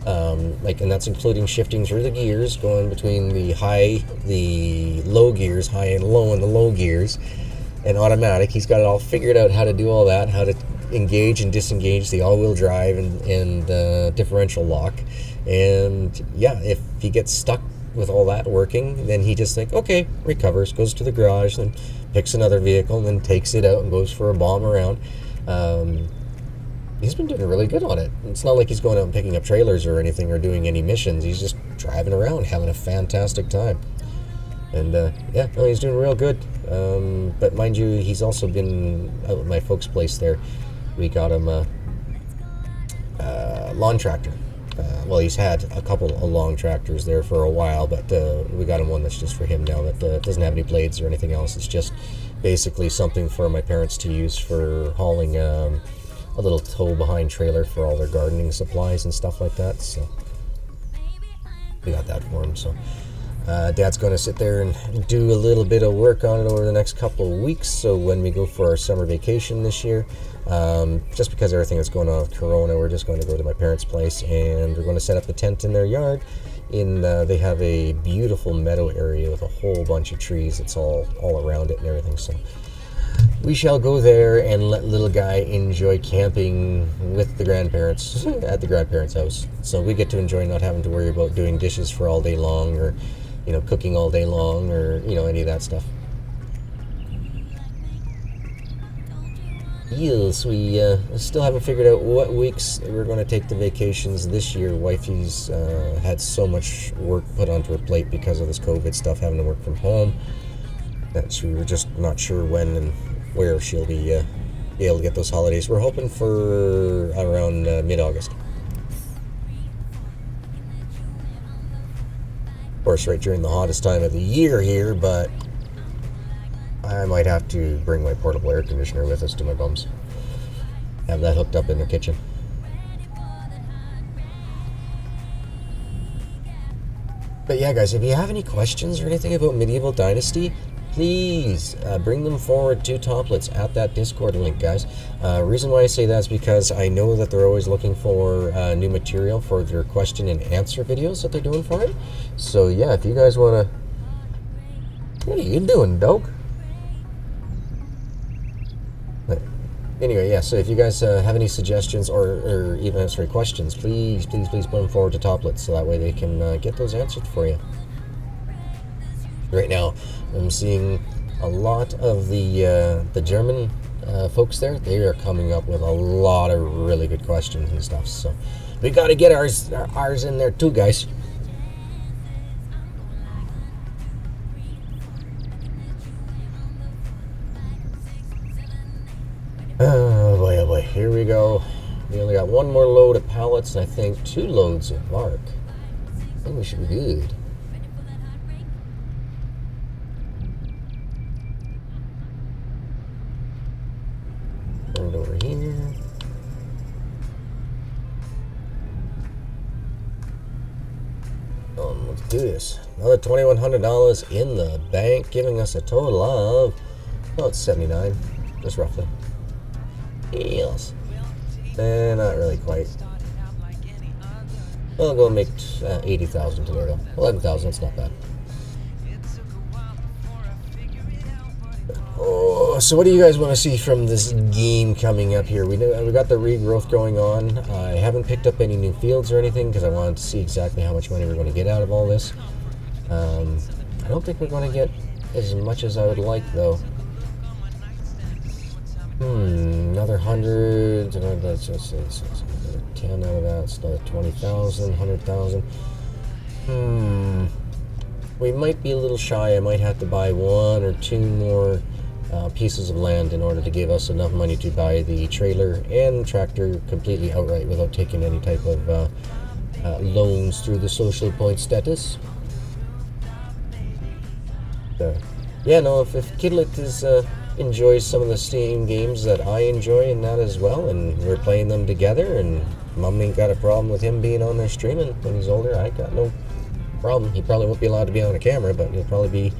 and that's including shifting through the gears, going between the low gears, high and low, and the low gears, and automatic. He's got it all figured out how to do all that, how to engage and disengage the all-wheel drive and differential lock. And yeah, if he gets stuck with all that working, then he just okay, recovers, goes to the garage, then picks another vehicle, and then takes it out and goes for a bomb around. He's been doing really good on it. It's not like he's going out and picking up trailers or anything or doing any missions. He's just driving around, having a fantastic time. And yeah, no, he's doing real good. But mind you, he's also been out at my folks' place there. We got him a lawn tractor. Well, he's had a couple of long tractors there for a while, but we got him one that's just for him now that doesn't have any blades or anything else. It's just basically something for my parents to use for hauling a little tow-behind trailer for all their gardening supplies and stuff like that. So we got that for him. So Dad's going to sit there and do a little bit of work on it over the next couple of weeks. So when we go for our summer vacation this year, just because everything that's going on with Corona, we're just going to go to my parents' place and we're going to set up the tent in their yard. They have a beautiful meadow area with a whole bunch of trees. It's all around it and everything. So we shall go there and let little guy enjoy camping with the grandparents at the grandparents' house. So we get to enjoy not having to worry about doing dishes for all day long, or cooking all day long, or any of that stuff. Yes, we still haven't figured out what weeks we're going to take the vacations this year. Wifey's had so much work put onto her plate because of this COVID stuff, having to work from home, that we're just not sure when and where she'll be able to get those holidays. We're hoping for around mid-August. Of course, right during the hottest time of the year here, but I might have to bring my portable air conditioner with us to my bums. Have that hooked up in the kitchen. But yeah, guys, if you have any questions or anything about Medieval Dynasty, please bring them forward to Toplets at that Discord link, guys. Reason why I say that is because I know that they're always looking for new material for their question and answer videos that they're doing for it. So yeah, if you guys want to... What are you doing, dog? But anyway, yeah, so if you guys have any suggestions or even questions, please put them forward to Toplets so that way they can get those answered for you. Right now, I'm seeing a lot of the German folks there. They are coming up with a lot of really good questions and stuff. So we got to get ours in there too, guys. Oh boy, here we go. We only got one more load of pallets and I think 2 loads of bark. I think we should be good. And over here. let's do this. Another $2,100 in the bank, giving us a total of, oh, it's 79, just roughly. Yes. Not really quite. I'll go make 80,000 today though. 11,000, that's not bad. Oh, so what do you guys want to see from this game coming up here? We got the regrowth going on. I haven't picked up any new fields or anything because I wanted to see exactly how much money we're going to get out of all this. I don't think we're going to get as much as I would like though. Another 100. That's just 10 out of that. It's another 20,000, 100,000. We might be a little shy. I might have to buy 1 or 2 more pieces of land in order to give us enough money to buy the trailer and tractor completely outright without taking any type of loans through the social point status. Yeah, no, if Kidlet enjoys some of the Steam games that I enjoy and that as well, and we're playing them together, and Mom ain't got a problem with him being on there streaming when he's older, I got no problem. He probably won't be allowed to be on a camera, but he'll probably be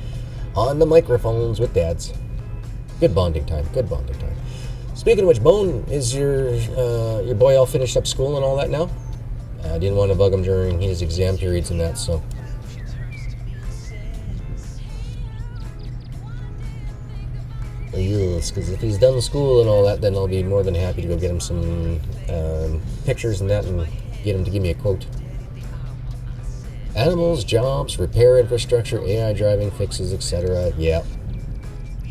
on the microphones with dads. Good bonding time. Good bonding time. Speaking of which, Bone, is your boy all finished up school and all that now? I didn't want to bug him during his exam periods and that, so. Yes, because if he's done school and all that, then I'll be more than happy to go get him some pictures and that and get him to give me a quote. Animals, jobs, repair infrastructure, AI driving fixes, etc. Yep.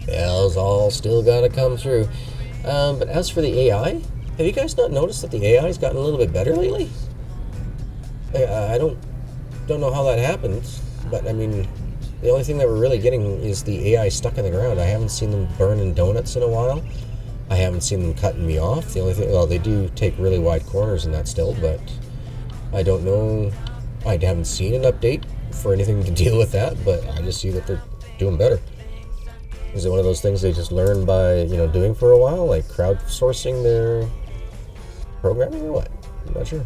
Those all still gotta come through. But as for the AI, have you guys not noticed that the AI's gotten a little bit better lately? I don't know how that happened, but I mean, the only thing that we're really getting is the AI stuck in the ground. I haven't seen them burning donuts in a while. I haven't seen them cutting me off. The only thing, well, they do take really wide corners and that still, but I don't know. I haven't seen an update for anything to deal with that, but I just see that they're doing better. Is it one of those things they just learn by, doing for a while, like crowdsourcing their programming or what? I'm not sure.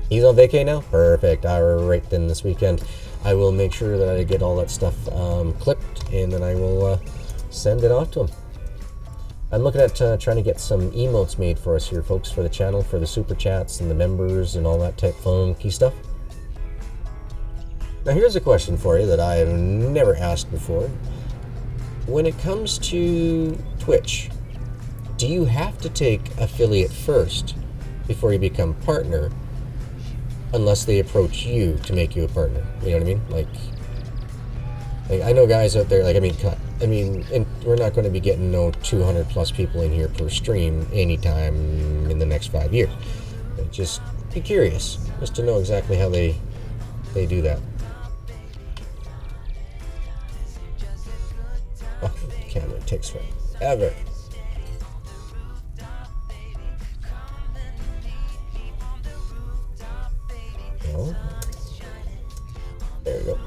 He's on vacay now? Perfect. All right, then this weekend I will make sure that I get all that stuff clipped, and then I will send it off to him. I'm looking at trying to get some emotes made for us here, folks, for the channel, for the super chats and the members and all that type funky stuff. Now here's a question for you that I have never asked before. When it comes to Twitch, do you have to take affiliate first before you become partner, unless they approach you to make you a partner? You know what I mean? Like I know guys out there, and we're not going to be getting no 200 plus people in here per stream anytime in the next 5 years. But just be curious, just to know exactly how they do that. Oh, the camera takes forever. Oh. There we go.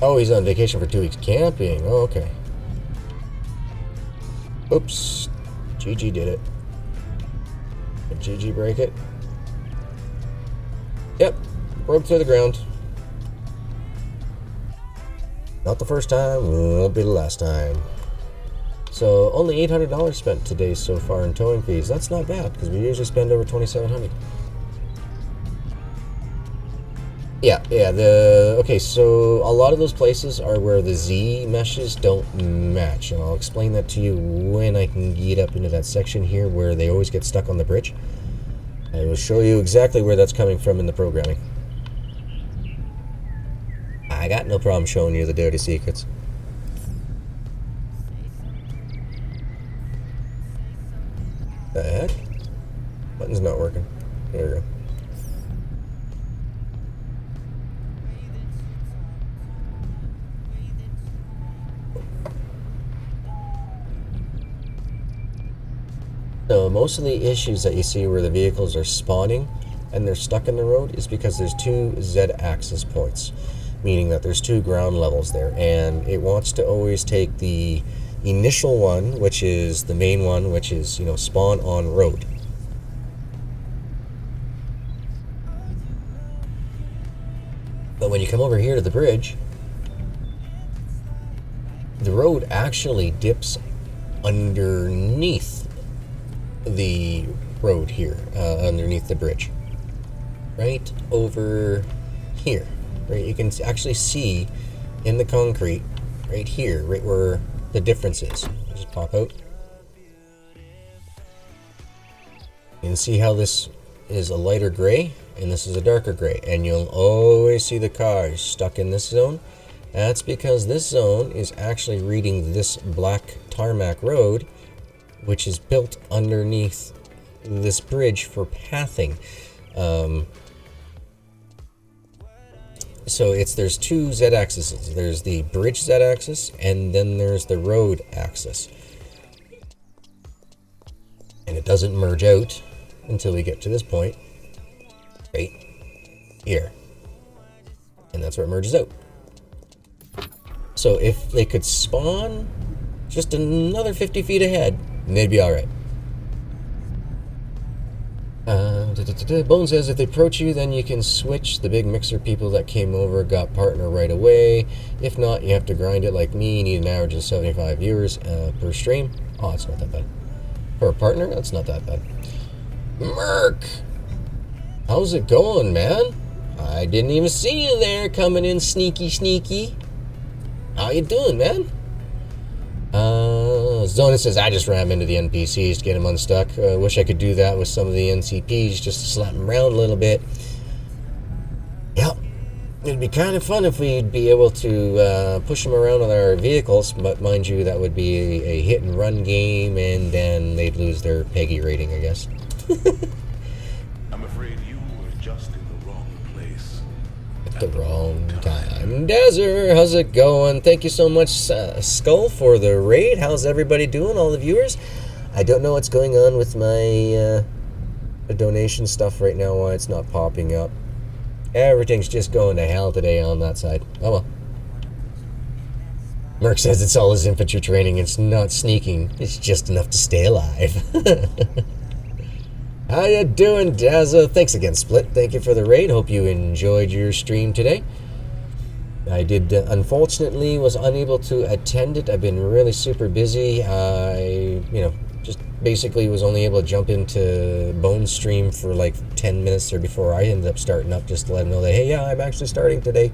Oh, he's on vacation for 2 weeks camping. Oh, okay. Oops. GG did it. Did GG break it? Yep. Broke through the ground. Not the first time, won't be the last time. So only $800 spent today so far in towing fees. That's not bad, because we usually spend over $2,700. Yeah, okay, so a lot of those places are where the Z meshes don't match, and I'll explain that to you when I can get up into that section here where they always get stuck on the bridge. I will show you exactly where that's coming from in the programming. I got no problem showing you the dirty secrets. The heck? Button's not working. There we go. So most of the issues that you see where the vehicles are spawning and they're stuck in the road is because there's 2 Z-axis points. meaning that there's 2 ground levels there, and it wants to always take the initial one, which is the main one, which is, spawn on road. But when you come over here to the bridge, the road actually dips underneath the road here, underneath the bridge. Right over here. Right, you can actually see in the concrete right here, right where the difference is. Just pop out. You can see how this is a lighter gray and this is a darker gray, and you'll always see the cars stuck in this zone. That's because this zone is actually reading this black tarmac road, which is built underneath this bridge for pathing. So there's 2 z-axes. There's the bridge z-axis, and then there's the road axis. And it doesn't merge out until we get to this point, right here. And that's where it merges out. So if they could spawn just another 50 feet ahead, they'd be alright. Bone says if they approach you, then you can switch. The big mixer people that came over got partner right away. If not, you have to grind it like me. You need an average of 75 viewers per stream. Oh, it's not that bad. For a partner, that's not that bad. Merc! How's it going, man? I didn't even see you there coming in sneaky. How you doing, man? Zona says, I just ram into the NPCs to get them unstuck. Wish I could do that with some of the NCPs, just to slap them around a little bit. Yep. It'd be kind of fun if we'd be able to push them around with our vehicles, but mind you, that would be a hit and run game, and then they'd lose their PEGI rating, I guess. I'm afraid you were just in the wrong place. At the wrong time. Desert, how's it going? Thank you so much, Skull, for the raid. How's everybody doing, all the viewers? I don't know what's going on with my donation stuff right now, why it's not popping up. Everything's just going to hell today on that side. Oh well. Merc says it's all his infantry training. It's not sneaking. It's just enough to stay alive. How you doing, Dazza? Thanks again, Split. Thank you for the raid. Hope you enjoyed your stream today. I did, unfortunately, was unable to attend it. I've been really super busy. I, just basically was only able to jump into Bone's stream for like 10 minutes there before I ended up starting up, just to let him know that, hey, yeah, I'm actually starting today.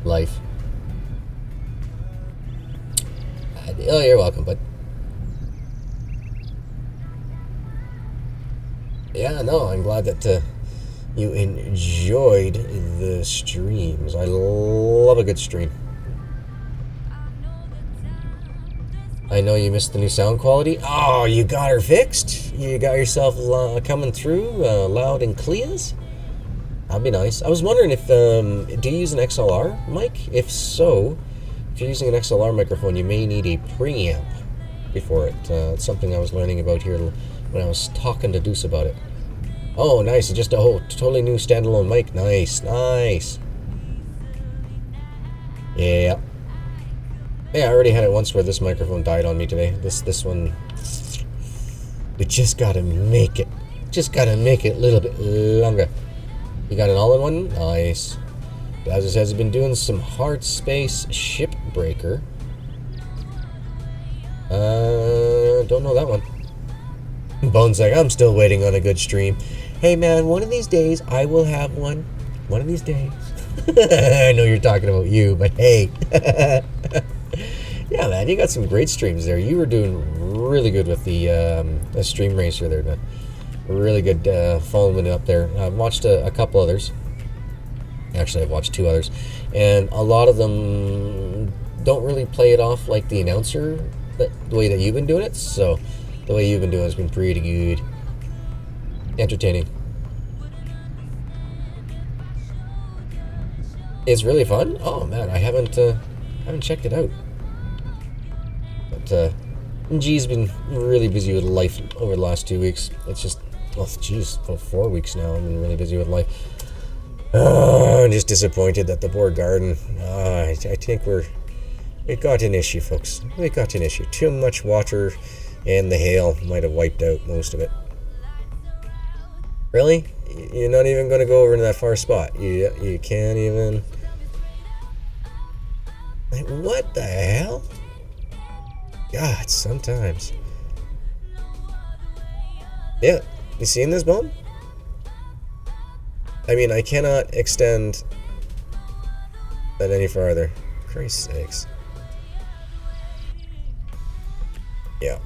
Life. Oh, you're welcome, bud. Yeah, no, I'm glad that you enjoyed the streams. I love a good stream. I know you missed the new sound quality. Oh, you got her fixed? You got yourself coming through loud and clear? That'd be nice. I was wondering if, do you use an XLR mic? If so, if you're using an XLR microphone, you may need a preamp before it. It's something I was learning about here when I was talking to Deuce about it. Oh, nice. It's just a whole totally new standalone mic. Nice. Yeah. Yeah, I already had it once where this microphone died on me today. This one, we just gotta make it. Just gotta make it a little bit longer. You got an all-in-one? Nice. As it says, I've been doing some hard space shipbreaker. Don't know that one. Bones like, I'm still waiting on a good stream. Hey man, one of these days I will have one. One of these days. I know you're talking about you, but hey. Yeah man, you got some great streams there. You were doing really good with the stream racer there, man. Really good following up there. I've watched a couple others. Actually, I've watched 2 others. And a lot of them don't really play it off like the announcer, the way that you've been doing it. So the way you've been doing it has been pretty good. Entertaining. It's really fun? Oh man, I haven't checked it out. But G's been really busy with life over the last 2 weeks. It's just, oh geez, for 4 weeks now I've been really busy with life. Oh, I'm just disappointed that the poor garden. I think we got an issue, folks. We got an issue. Too much water, and the hail might have wiped out most of it. Really? You're not even going to go over to that far spot? You can't even... Like, what the hell? God, sometimes. Yeah, you seeing this bomb? I mean, I cannot extend that any farther. Christ's sakes. Yeah.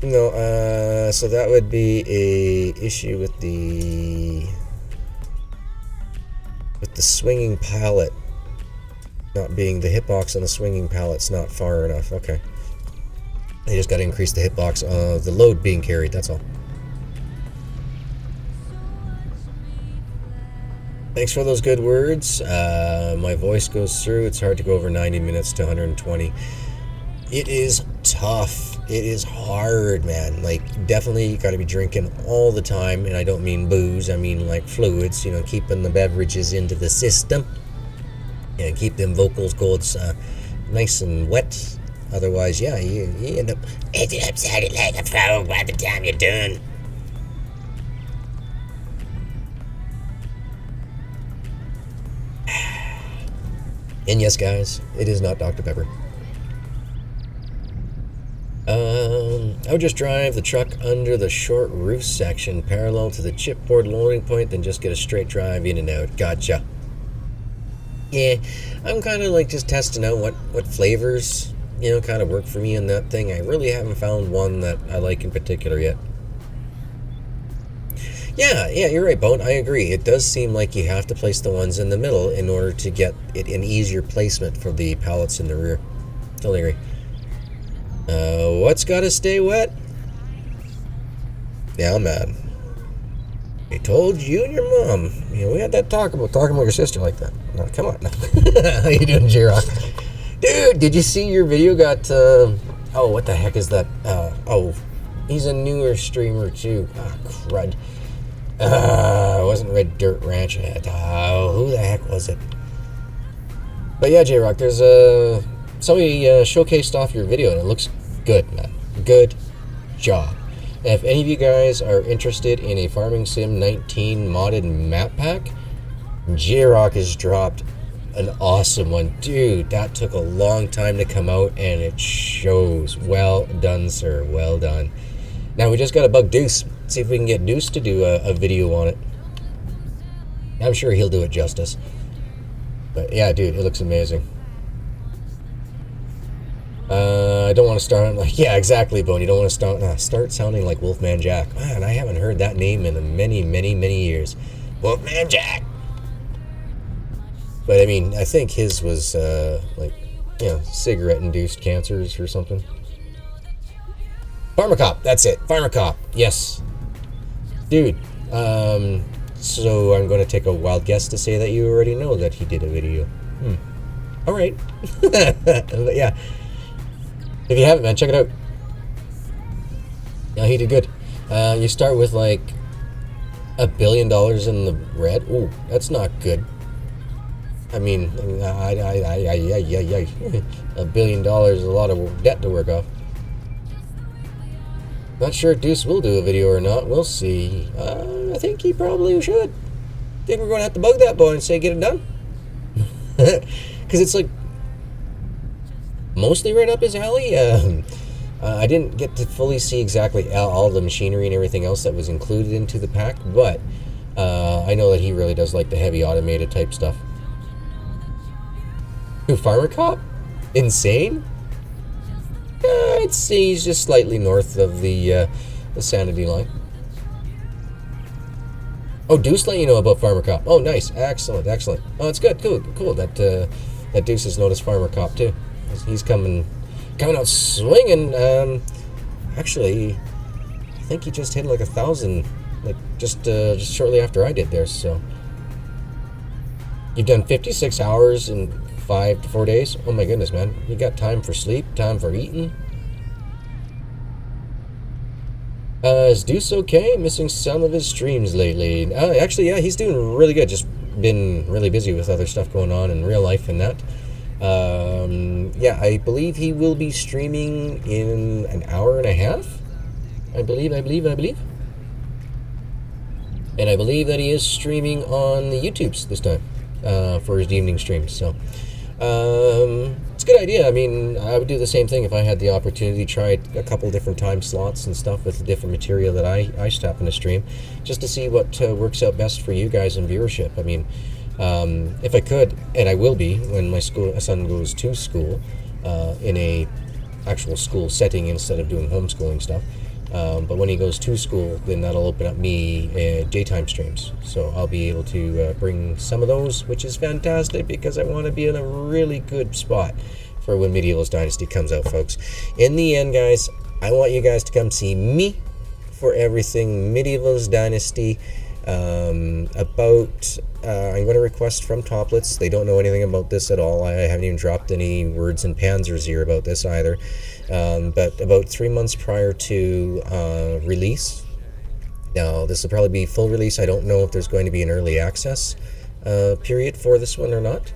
No, so that would be a issue with the swinging pallet not being, the hitbox on the swinging pallet's not far enough. Okay. I just got to increase the hitbox of the load being carried, that's all. Thanks for those good words. My voice goes through. It's hard to go over 90 minutes to 120. It is tough. It is hard, man. Like, definitely you got to be drinking all the time. And I don't mean booze. I mean, like, fluids. You know, keeping the beverages into the system. And keep them vocal cords nice and wet. Otherwise, yeah, you end up sounding like a frog by the time you're done. And yes, guys, it is not Dr. Pepper. I would just drive the truck under the short roof section parallel to the chipboard loading point, then just get a straight drive in and out. Gotcha. Yeah, I'm kind of like just testing out what flavors, you know, kind of work for me in that thing. I really haven't found one that I like in particular yet. Yeah, you're right, Bone. I agree. It does seem like you have to place the ones in the middle in order to get it an easier placement for the pallets in the rear. Totally agree. What's got to stay wet? Yeah, I'm mad. I told you and your mom. You know, we had that talk about talking about your sister like that. No, come on. How you doing, J-Rock? Dude, did you see your video got... oh, what the heck is that? Oh, he's a newer streamer, too. Ah, crud. It wasn't Red Dirt Ranch. Who the heck was it? But yeah, J-Rock, there's somebody showcased off your video, and it looks good, man. Good job. And if any of you guys are interested in a Farming Sim 19 modded map pack, J-Rock has dropped an awesome one. Dude, that took a long time to come out, and it shows. Well done, sir. Well done. Now we just got to bug Deuce. See if we can get Deuce to do a video on it. I'm sure he'll do it justice. But yeah, dude, it looks amazing. I don't want to start like, yeah, exactly, Bone. You don't want to start sounding like Wolfman Jack. Man, I haven't heard that name in many, many, many years. Wolfman Jack. But I mean, I think his was like, you know, cigarette-induced cancers or something. Farmer Cop, that's it. Farmer Cop, yes. Dude, so I'm going to take a wild guess to say that you already know that he did a video. All right. But yeah. If you haven't, man, check it out. Yeah, he did good. You start with like $1 billion in the red. Ooh, that's not good. I mean, $1 billion is a lot of debt to work off. Not sure if Deuce will do a video or not. We'll see. I think he probably should. I think we're going to have to bug that boy and say, get it done. Because it's like mostly right up his alley. I didn't get to fully see exactly all the machinery and everything else that was included into the pack, but I know that he really does like the heavy automated type stuff. Who, Farmer Cop? Insane? I'd say he's just slightly north of the sanity line. Oh, Deuce let you know about Farmer Cop. Oh, nice. Excellent, excellent. Oh, it's good. Cool. That Deuce has noticed Farmer Cop, too. He's coming out swinging. Actually, I think he just hit like 1,000, like just shortly after I did there. So you've done 56 hours in 5 to 4 days. Oh my goodness, man! You got time for sleep, time for eating. Is Deuce okay? Missing some of his streams lately. Actually, yeah, he's doing really good. Just been really busy with other stuff going on in real life and that. Yeah, I believe he will be streaming in an hour and a half. I believe. And I believe that he is streaming on the YouTubes this time for his evening streams. So it's a good idea. I mean, I would do the same thing if I had the opportunity to try a couple different time slots and stuff with the different material that I happen to stream, just to see what works out best for you guys in viewership. I mean, if I could, and I will be when my son goes to school in a actual school setting instead of doing homeschooling stuff. But when he goes to school, then that'll open up me daytime streams. So I'll be able to bring some of those, which is fantastic because I want to be in a really good spot for when Medieval's Dynasty comes out, folks. In the end, guys, I want you guys to come see me for everything Medieval's Dynasty. I'm going to request from Toplets. They don't know anything about this at all. I haven't even dropped any words in Panzer's ear about this either. But about 3 months prior to release. Now, this will probably be full release. I don't know if there's going to be an early access period for this one or not.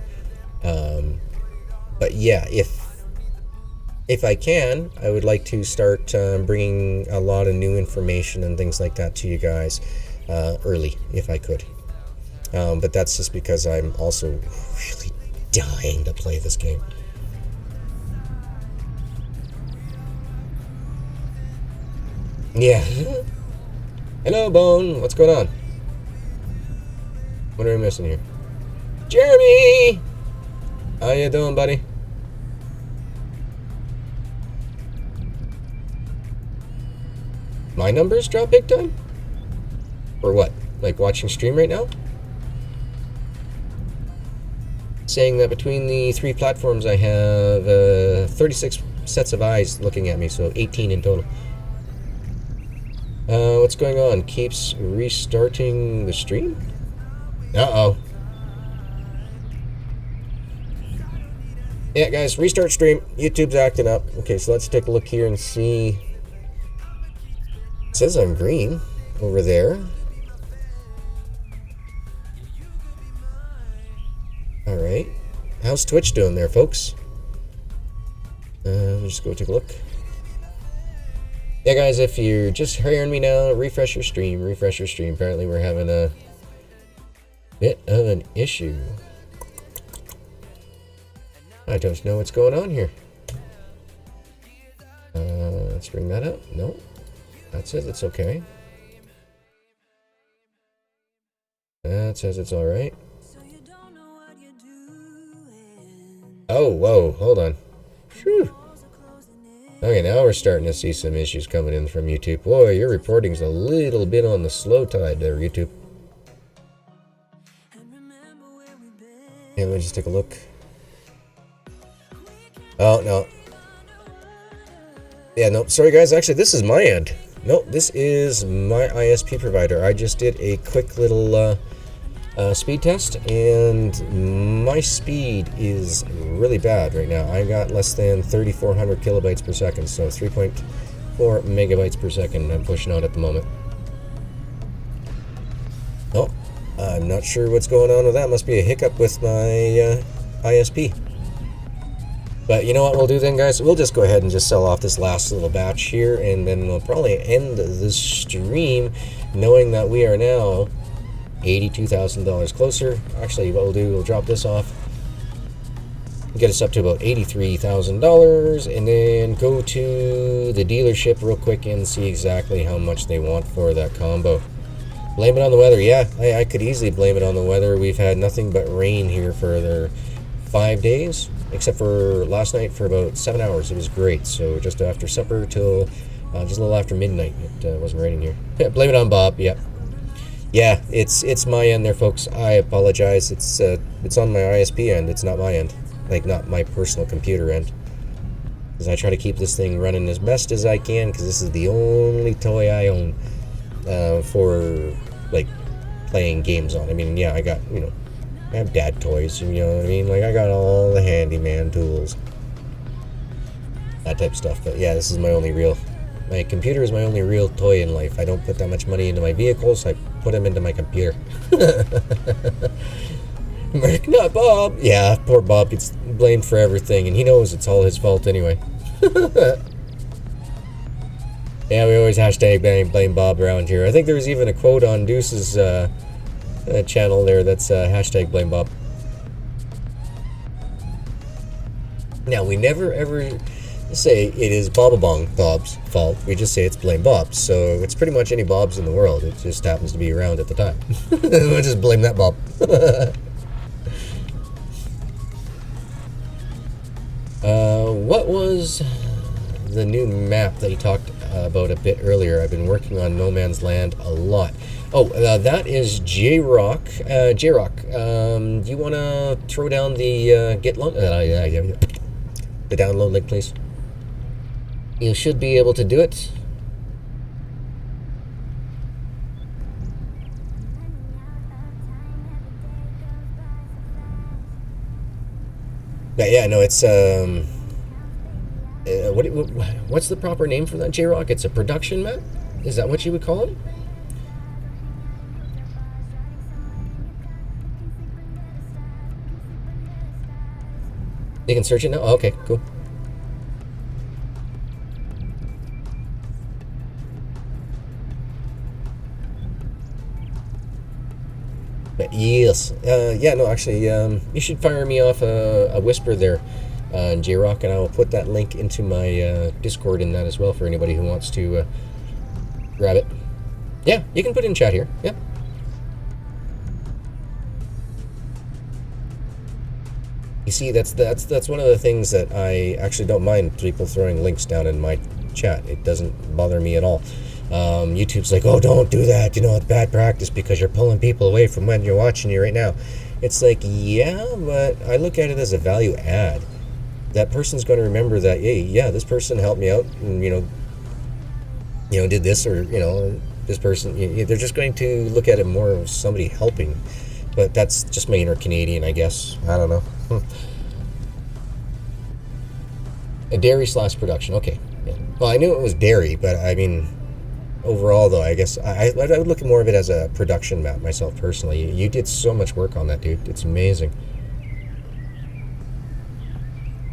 But yeah, if I can, I would like to start bringing a lot of new information and things like that to you guys early, if I could. But that's just because I'm also really dying to play this game. Yeah. Hello, Bone. What's going on? What are we missing here? Jeremy! How you doing, buddy? My numbers drop big time? Or what? Like watching stream right now? Saying that between the 3 platforms I have 36 sets of eyes looking at me, so 18 in total. What's going on? Keeps restarting the stream? Uh-oh. Yeah, guys, restart stream. YouTube's acting up. Okay, so let's take a look here and see. It says I'm green over there. Alright. How's Twitch doing there, folks? Let's just go take a look. Yeah, guys, if you're just hearing me now, refresh your stream. Apparently we're having a bit of an issue. I don't know what's going on here. Let's bring that up. No, that says it's okay. That says it's alright. Oh, whoa, hold on. Phew. Okay, now we're starting to see some issues coming in from YouTube. Boy, your reporting's a little bit on the slow tide there, YouTube. Yeah, let me just take a look. Oh, no. Yeah, no, sorry guys, actually this is my end. No, this is my ISP provider. I just did a quick little speed test, and my speed is really bad right now. I got less than 3,400 kilobytes per second, so 3.4 megabytes per second I'm pushing out at the moment. Oh, I'm not sure what's going on with that. Must be a hiccup with my ISP. But you know what we'll do then, guys? We'll just go ahead and just sell off this last little batch here, and then we'll probably end this stream knowing that we are now $82,000 closer. Actually, what we'll do, we'll drop this off, get us up to about $83,000, and then go to the dealership real quick and see exactly how much they want for that combo. Blame it on the weather. Yeah, I could easily blame it on the weather. We've had nothing but rain here for the 5 days, except for last night for about 7 hours. It was great. So just after supper till just a little after midnight, it wasn't raining here. Yeah, blame it on Bob. Yeah. Yeah, it's my end there, folks. I apologize. It's on my ISP end. It's not my end, like not my personal computer end. Because I try to keep this thing running as best as I can, because this is the only toy I own for like playing games on. I mean, yeah, I got I have dad toys. You know what I mean? Like I got all the handyman tools, that type of stuff. But yeah, this is my only real My computer is my only real toy in life. I don't put that much money into my vehicles. I put them into my computer. Mark, not Bob. Yeah, poor Bob gets blamed for everything, and he knows it's all his fault anyway. Yeah, we always hashtag blame Bob around here. I think there was even a quote on Deuce's channel there that's hashtag blame Bob. Now, we never ever say it is Bob's fault. We just say it's blame Bob. So it's pretty much any Bobs in the world. It just happens to be around at the time. We'll just blame that Bob. What was the new map that you talked about a bit earlier? I've been working on No Man's Land a lot. Oh, that is J-Rock. J-Rock, do you want to throw down the the download link, please? You should be able to do it. Yeah, no, it's what's the proper name for that, J-Rock? It's a production map? Is that what you would call it? You can search it now? Oh, okay, cool. But yes. Yeah, no, actually, you should fire me off a whisper there, J-Rock, and I will put that link into my Discord in that as well for anybody who wants to grab it. Yeah, you can put it in chat here. Yeah. You see, that's one of the things that I actually don't mind people throwing links down in my chat. It doesn't bother me at all. YouTube's like, oh, don't do that. You know, it's bad practice because you're pulling people away from when you're watching you right now. It's like, yeah, but I look at it as a value add. That person's going to remember that, hey, yeah, this person helped me out, and you know, did this, or this person. They're just going to look at it more of somebody helping. But that's just my inner Canadian, I guess. I don't know. A dairy/production. Okay. Yeah. Well, I knew it was dairy, but I mean, overall, though, I guess I would look at more of it as a production map myself, personally. You did so much work on that, dude. It's amazing.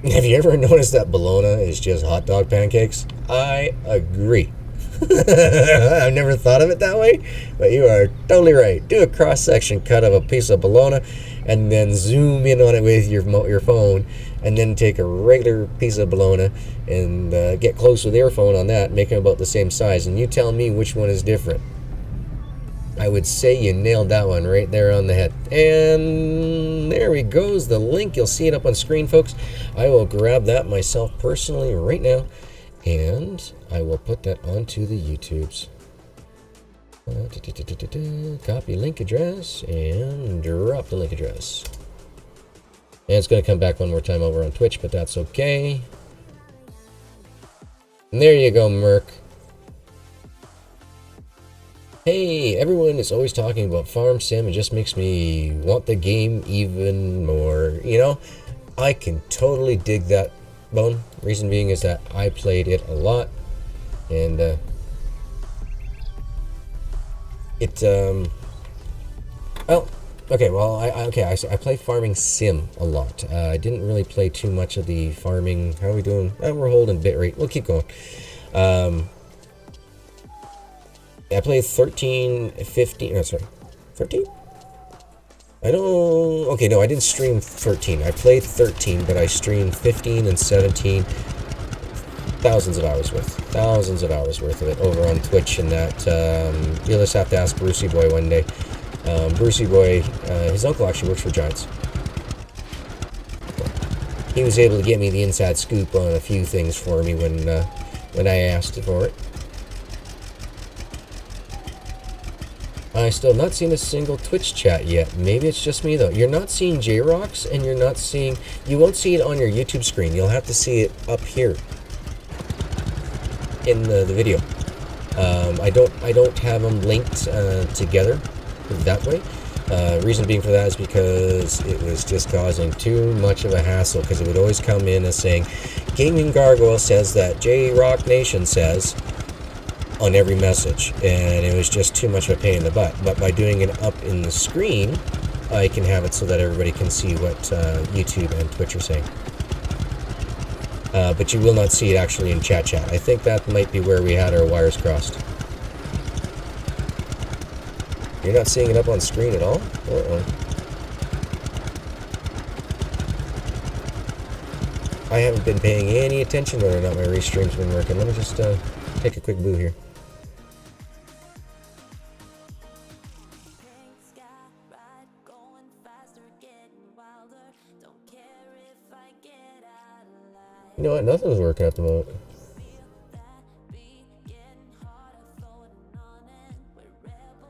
Have you ever noticed that bologna is just hot dog pancakes? I agree. I've never thought of it that way, but you are totally right. Do a cross-section cut of a piece of bologna and then zoom in on it with your phone, and then take a regular piece of bologna and get close with your phone on that, make them about the same size, and you tell me which one is different. I would say you nailed that one right there on the head. And there we goes, the link. You'll see it up on screen, folks. I will grab that myself personally right now, and I will put that onto the YouTubes. Copy link address and drop the link address. And it's going to come back one more time over on Twitch, but that's okay. And there you go, Merc. Hey, everyone is always talking about Farm Sim. It just makes me want the game even more. You know, I can totally dig that, Bone. Reason being is that I played it a lot, and I play Farming Sim a lot. I didn't really play too much of the farming. How are we doing? We're holding bitrate. We'll keep going. I played 13, 15, oh, sorry, 13? I don't, okay, no, I didn't stream 13. I played 13, but I streamed 15 and 17. Thousands of hours worth of it over on Twitch, and that, you'll just have to ask Brucey Boy one day. Brucey Boy, his uncle actually works for Giants. He was able to get me the inside scoop on a few things for me when I asked for it. I still have not seen a single Twitch chat yet. Maybe it's just me, though. You're not seeing J-Rocks, and you won't see it on your YouTube screen. You'll have to see it up here in the video. I don't have them linked together that way. Reason being for that is because it was just causing too much of a hassle, because it would always come in as saying, GaminGargoyle says that J-Rock Nation says, on every message, and it was just too much of a pain in the butt. But by doing it up in the screen, I can have it so that everybody can see what YouTube and Twitch are saying. But you will not see it actually in chat. I think that might be where we had our wires crossed. You're not seeing it up on screen at all? Uh-oh. I haven't been paying any attention whether or not my restream's been working. Let me just take a quick boo here. You know what? Nothing's working at the moment.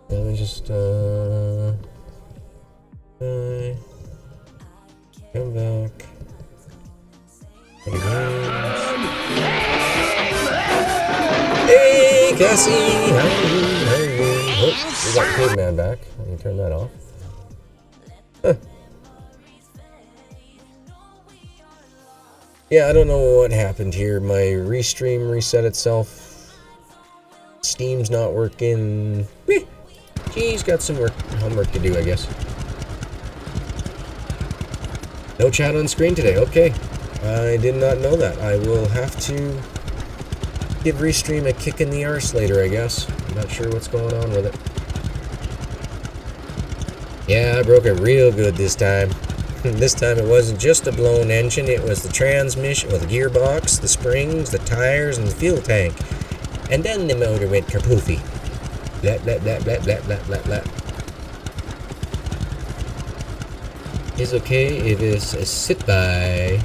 Let me just come back. Hey, Cassie! How are you? Oh, we got Caveman back. Let me turn that off. Huh. Yeah, I don't know what happened here. My restream reset itself. Steam's not working. Geez, got some homework to do, I guess. No chat on screen today. Okay. I did not know that. I will have to give Restream a kick in the arse later, I guess. I'm not sure what's going on with it. Yeah, I broke it real good this time. This time it wasn't just a blown engine, it was the transmission, well, the gearbox, the springs, the tires, and the fuel tank. And then the motor went kerpoofy. Blah, blah, blah, blah, blah, blah, blah, blah. It's okay if it's a sit-by.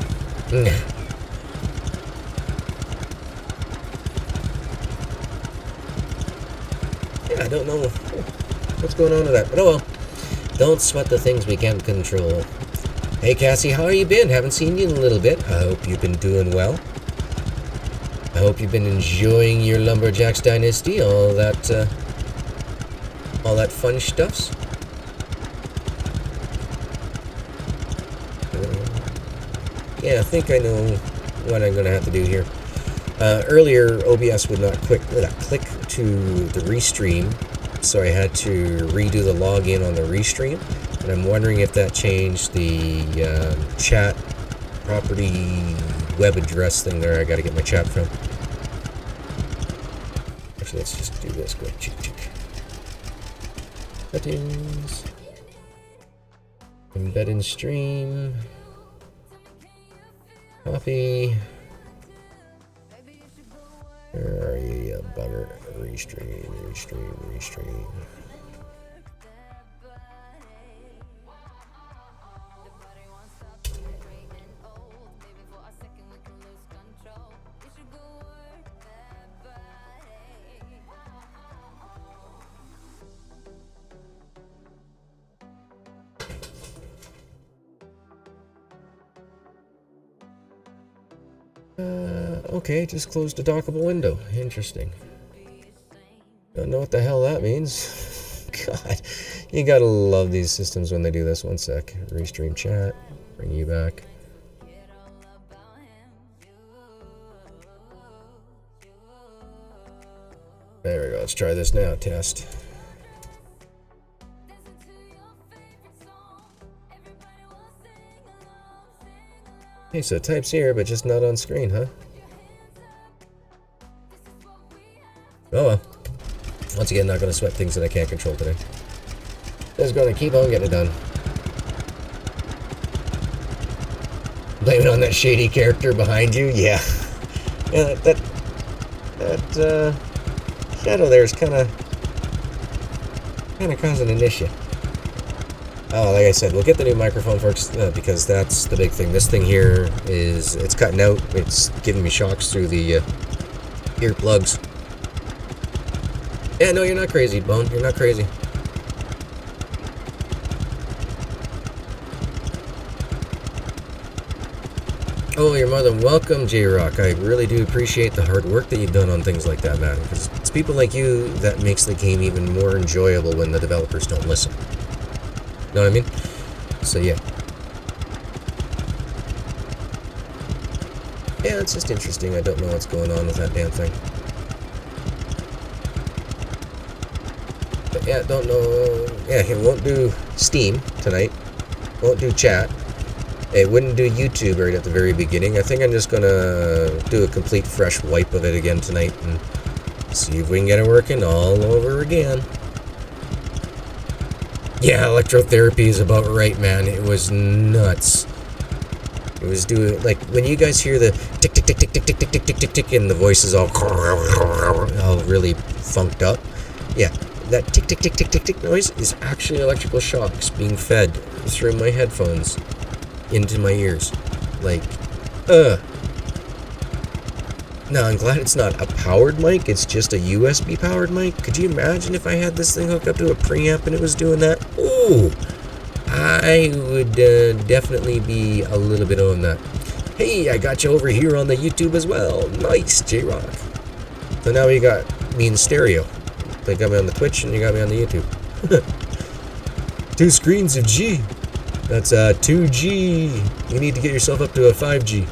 Yeah, I don't know what's going on with that, but oh well. Don't sweat the things we can't control. Hey Cassie, how have you been? Haven't seen you in a little bit. I hope you've been doing well. I hope you've been enjoying your Lumberjack's Dynasty, all that fun stuffs. Yeah, I think I know what I'm going to have to do here. Earlier, OBS would not click to the restream, so I had to redo the login on the restream. And I'm wondering if that changed the chat property web address thing there. I got to get my chat from. Actually, let's just do this quick. Settings. Embed in stream. Copy. Where are you, you bugger? Restream. Okay, just closed a dockable window. Interesting. Don't know what the hell that means. God, you gotta love these systems when they do this. One sec. Restream chat. Bring you back. There we go. Let's try this now. Test. Okay, so type's here, but just not on screen, huh? Oh well. Once again, not going to sweat things that I can't control today. Just going to keep on getting it done. Blame it on that shady character behind you? Yeah. Yeah, that shadow there is kind of causing an issue. Oh, like I said, we'll get the new microphone first because that's the big thing. This thing here it's cutting out. It's giving me shocks through the earplugs. Yeah, no, you're not crazy, Bone. You're not crazy. Oh, you're more than welcome, J-Rock. I really do appreciate the hard work that you've done on things like that, man. Because it's people like you that makes the game even more enjoyable when the developers don't listen. Know what I mean? So, yeah. Yeah, it's just interesting. I don't know what's going on with that damn thing. Yeah, don't know. Yeah, he won't do Steam tonight. Won't do chat. It wouldn't do YouTube right at the very beginning. I think I'm just gonna do a complete fresh wipe of it again tonight and see if we can get it working all over again. Yeah, electrotherapy is about right, man. It was nuts. It was doing, like, when you guys hear the tick, tick, tick, tick, tick, tick, tick, tick, tick, tick, tick, and the voice is all really funked up. Yeah, that tick, tick, tick, tick, tick, tick noise is actually electrical shocks being fed through my headphones into my ears. Like, Now, I'm glad it's not a powered mic, it's just a USB powered mic. Could you imagine if I had this thing hooked up to a preamp and it was doing that? Ooh! I would definitely be a little bit on that. Hey, I got you over here on the YouTube as well. Nice, J-Rock. So now you got me in stereo. They got me on the Twitch and you got me on the YouTube. 2 screens of G. That's 2G. You need to get yourself up to a 5G.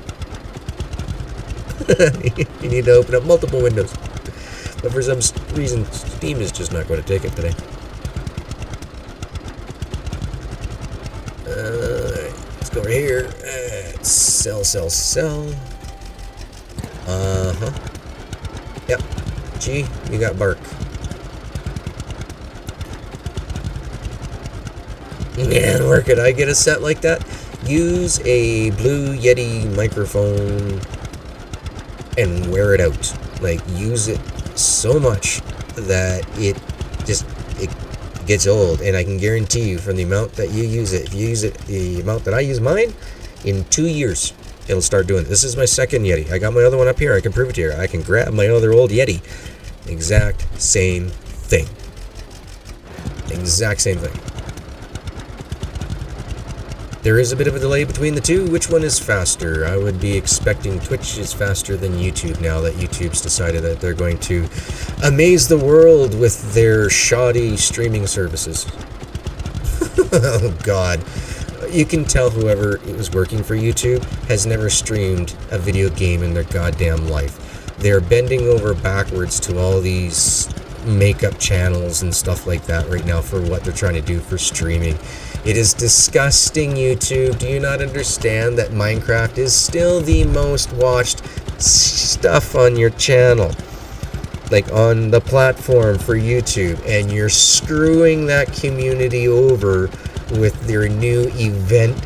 You need to open up multiple windows. But for some reason, Steam is just not going to take it today. Let's go over here. Sell. Yep. G, you got bark. Yeah, where could I get a set like that? Use a Blue Yeti microphone and wear it out. Like, use it so much that it gets old. And I can guarantee you, from the amount that you use it, if you use it the amount that I use mine, in 2 years it'll start doing it. This is my second Yeti. I got my other one up here. I can prove it to you. I can grab my other old Yeti. Exact same thing. Exact same thing. There is a bit of a delay between the two. Which one is faster? I would be expecting Twitch is faster than YouTube now that YouTube's decided that they're going to amaze the world with their shoddy streaming services. Oh, God. You can tell whoever was working for YouTube has never streamed a video game in their goddamn life. They're bending over backwards to all these makeup channels and stuff like that right now for what they're trying to do for streaming. It is disgusting, YouTube. Do you not understand that Minecraft is still the most watched stuff on your channel? Like, on the platform for YouTube. And you're screwing that community over with their new event,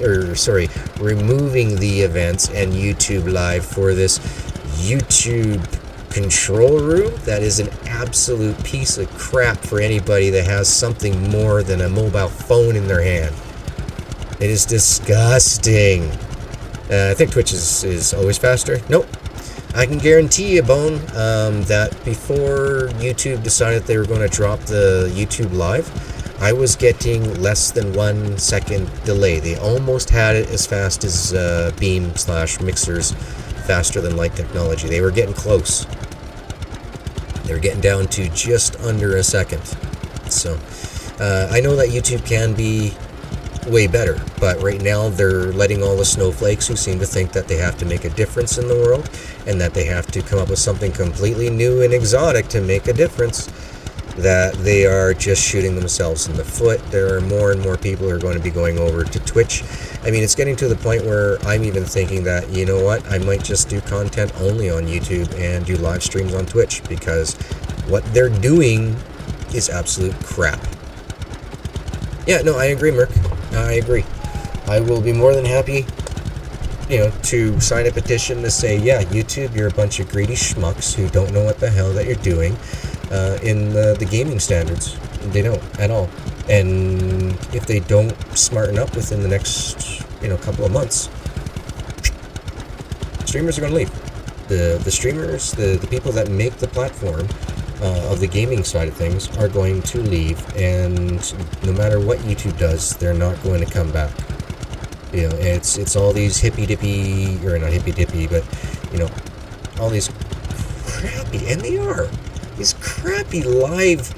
removing the events and YouTube Live for this YouTube control room. That is an absolute piece of crap for anybody that has something more than a mobile phone in their hand. It is disgusting. I think Twitch is always faster. Nope. I can guarantee you, Bone, that before YouTube decided they were going to drop the YouTube Live, I was getting less than 1 second delay. They almost had it as fast as Beam/Mixer's faster than light technology. They were getting close. They were getting down to just under a second. So I know that YouTube can be way better, but right now they're letting all the snowflakes who seem to think that they have to make a difference in the world and that they have to come up with something completely new and exotic to make a difference, that they are just shooting themselves in the foot. There are more and more people who are going to be going over to Twitch. I mean, it's getting to the point where I'm even thinking that, you know what, I might just do content only on YouTube and do live streams on Twitch, because what they're doing is absolute crap. Yeah, no, I agree, Merc. I agree. I will be more than happy, to sign a petition to say, yeah, YouTube, you're a bunch of greedy schmucks who don't know what the hell that you're doing in the gaming standards. They don't at all. And if they don't smarten up within the next, couple of months, streamers are going to leave. The streamers, the people that make the platform of the gaming side of things are going to leave, and no matter what YouTube does, they're not going to come back. It's all these hippy-dippy, or not hippy-dippy, but, all these crappy, and they are, these crappy live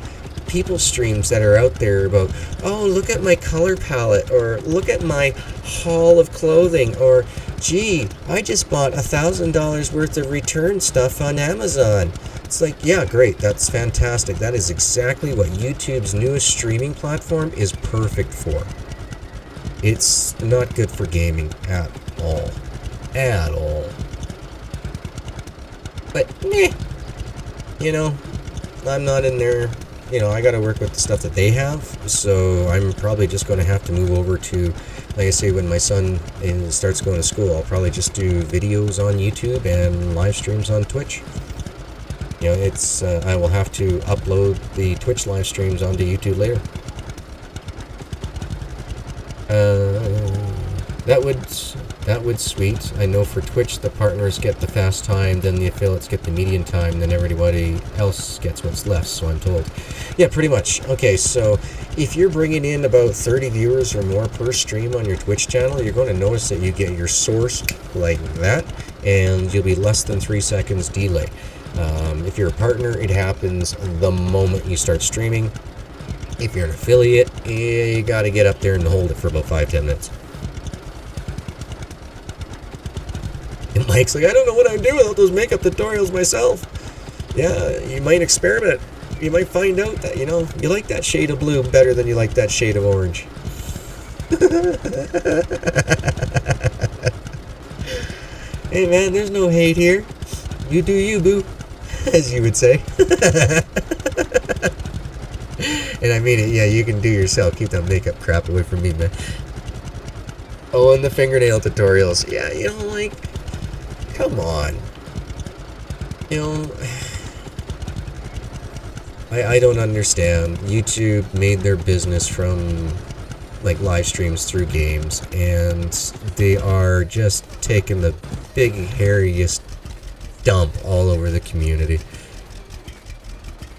people streams that are out there about, oh, look at my color palette, or look at my haul of clothing, or gee, I just bought $1,000 worth of return stuff on Amazon. It's like, yeah, great, that's fantastic. That is exactly what YouTube's newest streaming platform is perfect for. It's not good for gaming at all. At all. But, you know, I'm not in there. You know, I got to work with the stuff that they have, so I'm probably just going to have to move over to, like I say, when my son starts going to school, I'll probably just do videos on YouTube and live streams on Twitch. You know, it's I will have to upload the Twitch live streams onto YouTube later. That would sweet. I know for Twitch the partners get the fast time, then the affiliates get the median time, then everybody else gets what's left, so I'm told. Yeah, pretty much. Okay, so if you're bringing in about 30 viewers or more per stream on your Twitch channel, you're going to notice that you get your source like that, and you'll be less than 3 seconds delay. If you're a partner, it happens the moment you start streaming. If you're an affiliate, you got to get up there and hold it for about 5-10 minutes. And Mike's like, I don't know what I'm doing without those makeup tutorials myself. Yeah, you might experiment. You might find out that, you know, you like that shade of blue better than you like that shade of orange. Hey man, there's no hate here. You do you, boo. As you would say. And I mean it, yeah, you can do yourself. Keep that makeup crap away from me, man. Oh, and the fingernail tutorials. Yeah, you know, like, come on. You know, I don't understand. YouTube made their business from, like, live streams through games, and they are just taking the big, hairiest dump all over the community.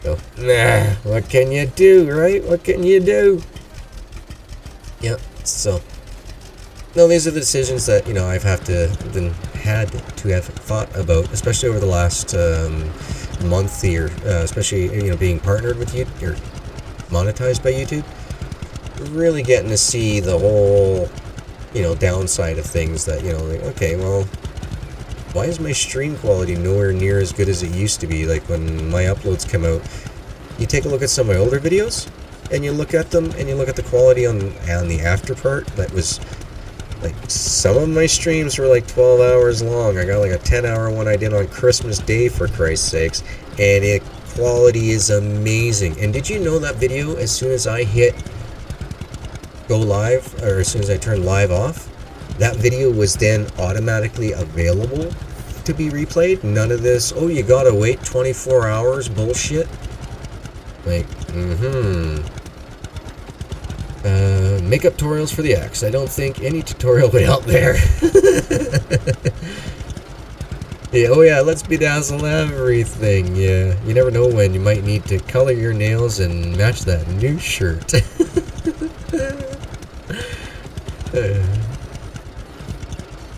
So, nah, what can you do, right? What can you do? Yeah, so, no, these are the decisions that, you know, I've had to have thought about, especially over the last month here, especially, you know, being partnered with you, or monetized by YouTube. Really getting to see the whole, you know, downside of things that, you know, like, okay, well, why is my stream quality nowhere near as good as it used to be? Like when my uploads come out, you take a look at some of my older videos, and you look at them, and you look at the quality on the after part. That was like, some of my streams were like 12 hours long. I got like a 10-hour one I did on Christmas Day, for Christ's sakes, and it quality is amazing. And did you know that video, as soon as I hit go live, or as soon as I turn live off, that video was then automatically available to be replayed? None of this, oh, you gotta wait 24 hours bullshit. Like, makeup tutorials for the X. I don't think any tutorial would help there. Yeah, oh yeah, let's bedazzle everything. Yeah, you never know when you might need to color your nails and match that new shirt.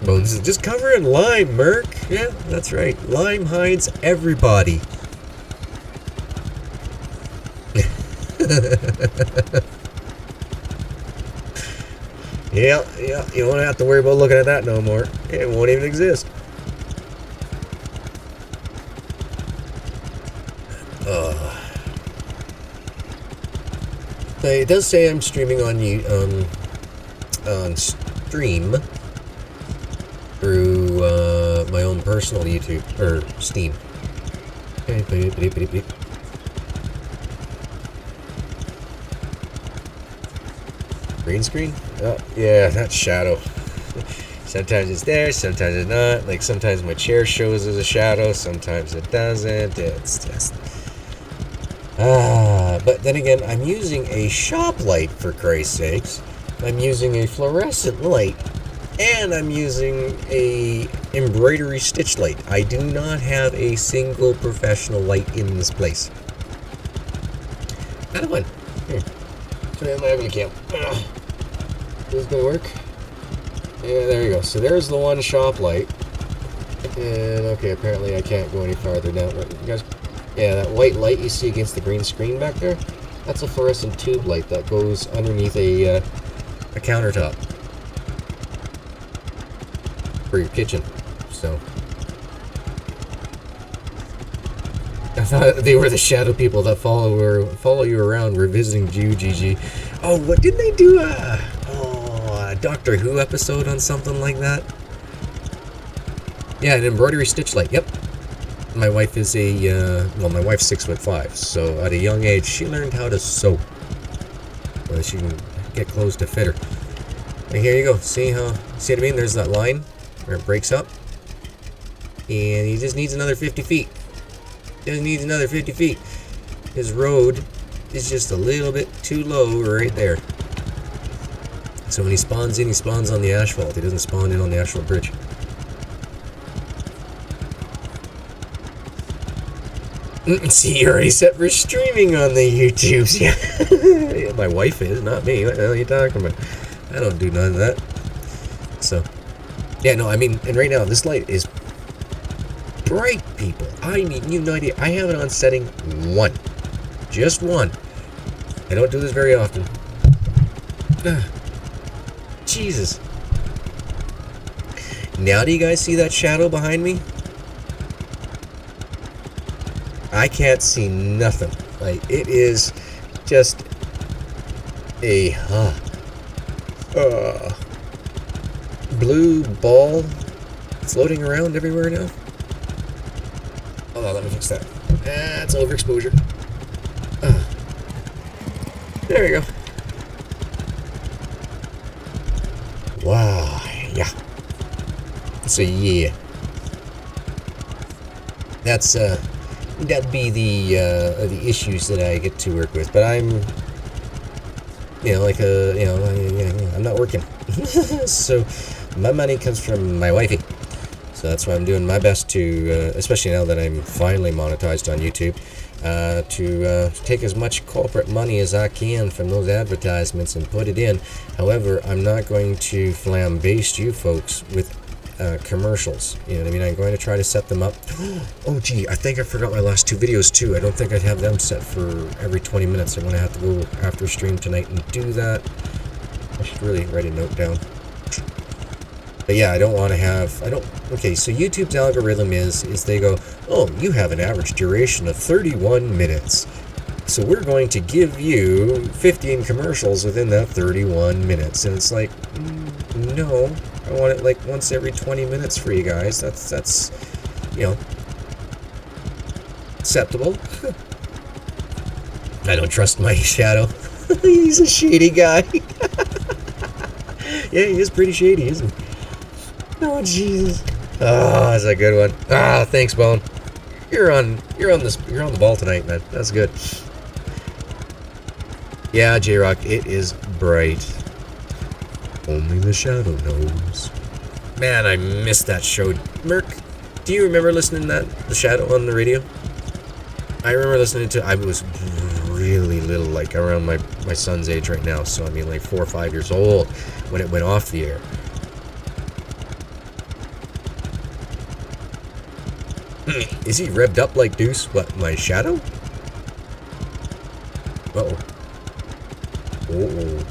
Bones is just cover in lime, Merc. Yeah, that's right. Lime hides everybody. Yeah, you won't have to worry about looking at that no more. It won't even exist. It does say I'm streaming on stream through my own personal YouTube or Steam. Green screen? Oh, yeah, that's shadow. Sometimes it's there, sometimes it's not. Like, sometimes my chair shows as a shadow, sometimes it doesn't. It's just... but then again, I'm using a shop light, for Christ's sakes. I'm using a fluorescent light. And I'm using a embroidery stitch light. I do not have a single professional light in this place. Out of one. Here. Turn on my ugly cam. This is gonna work. Yeah, there you go. So there's the one shop light. And okay, apparently I can't go any farther down. You guys, yeah, that white light you see against the green screen back there, that's a fluorescent tube light that goes underneath a countertop for your kitchen. So I thought they were the shadow people that follow you around revisiting you, GG. Oh, what didn't they do? A Doctor Who episode on something like that? Yeah, an embroidery stitch light. Yep. My wife is my wife's 6'5", so at a young age she learned how to sew. Well, she can get clothes to fit her. And here you go. See what I mean? There's that line where it breaks up, and he just needs another 50 feet. Just needs another 50 feet. His road is just a little bit too low right there. So when he spawns in, he spawns on the asphalt. He doesn't spawn in on the actual bridge. See, you're already set for streaming on the YouTubes. Yeah. My wife is, not me. What the hell are you talking about? I don't do none of that. So, yeah, no, I mean, and right now, this light is bright, people. I mean, you have no idea. I have it on setting 1. Just 1. I don't do this very often. Jesus. Now do you guys see that shadow behind me? I can't see nothing. Like, it is just a blue ball floating around everywhere now. Hold on, let me fix that. That's overexposure. There we go. Wow, yeah. So yeah, that's that'd be the issues that I get to work with. But I'm, I'm not working, so my money comes from my wifey. So that's why I'm doing my best to, especially now that I'm finally monetized on YouTube, to take as much corporate money as I can from those advertisements and put it in. However, I'm not going to flambaste you folks with commercials. You know what I mean? I'm going to try to set them up. Oh, gee, I think I forgot my last 2 videos too. I don't think I'd have them set for every 20 minutes. I'm going to have to go after stream tonight and do that. I should really write a note down. But yeah, I don't want to have, okay, so YouTube's algorithm is they go, oh, you have an average duration of 31 minutes. So we're going to give you 15 commercials within that 31 minutes. And it's like, no, I want it like once every 20 minutes for you guys. That's acceptable. I don't trust my shadow. He's a shady guy. Yeah, he is pretty shady, isn't he? Oh, Jesus. Oh, that's a good one. Ah, thanks, Bone. You're on the ball tonight, man. That's good. Yeah, J-Rock, it is bright. Only the shadow knows. Man, I missed that show. Merc, do you remember listening to The Shadow on the radio? I remember listening to, I was really little, like around my son's age right now. So, I mean, like 4 or 5 years old when it went off the air. Is he revved up like Deuce? What, my shadow? Uh-oh. Uh-oh.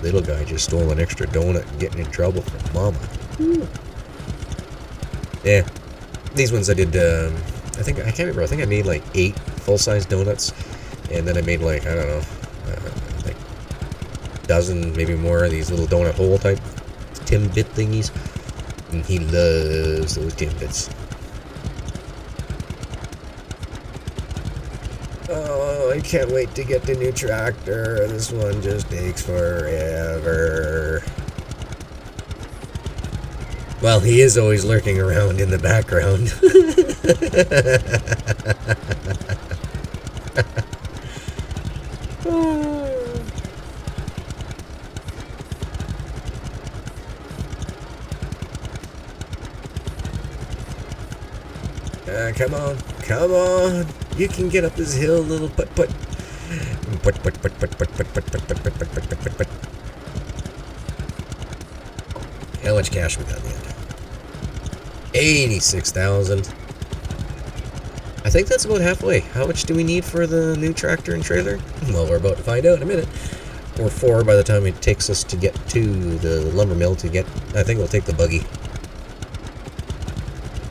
Little guy just stole an extra donut and getting in trouble from Mama. Ooh. Yeah. These ones I did, I can't remember. I think I made like 8 full-size donuts. And then I made like, I don't know, like a dozen, maybe more of these little donut hole type Timbit thingies. And he loves those Timbits. Oh, I can't wait to get the new tractor. This one just takes forever. Well, he is always lurking around in the background. Come on, come on. You can get up this hill, little put. How much cash we got in the end? 86,000. I think that's about halfway. How much do we need for the new tractor and trailer? Well, we're about to find out in a minute. Or 4 by the time it takes us to get to the lumber mill to get. I think we'll take the buggy.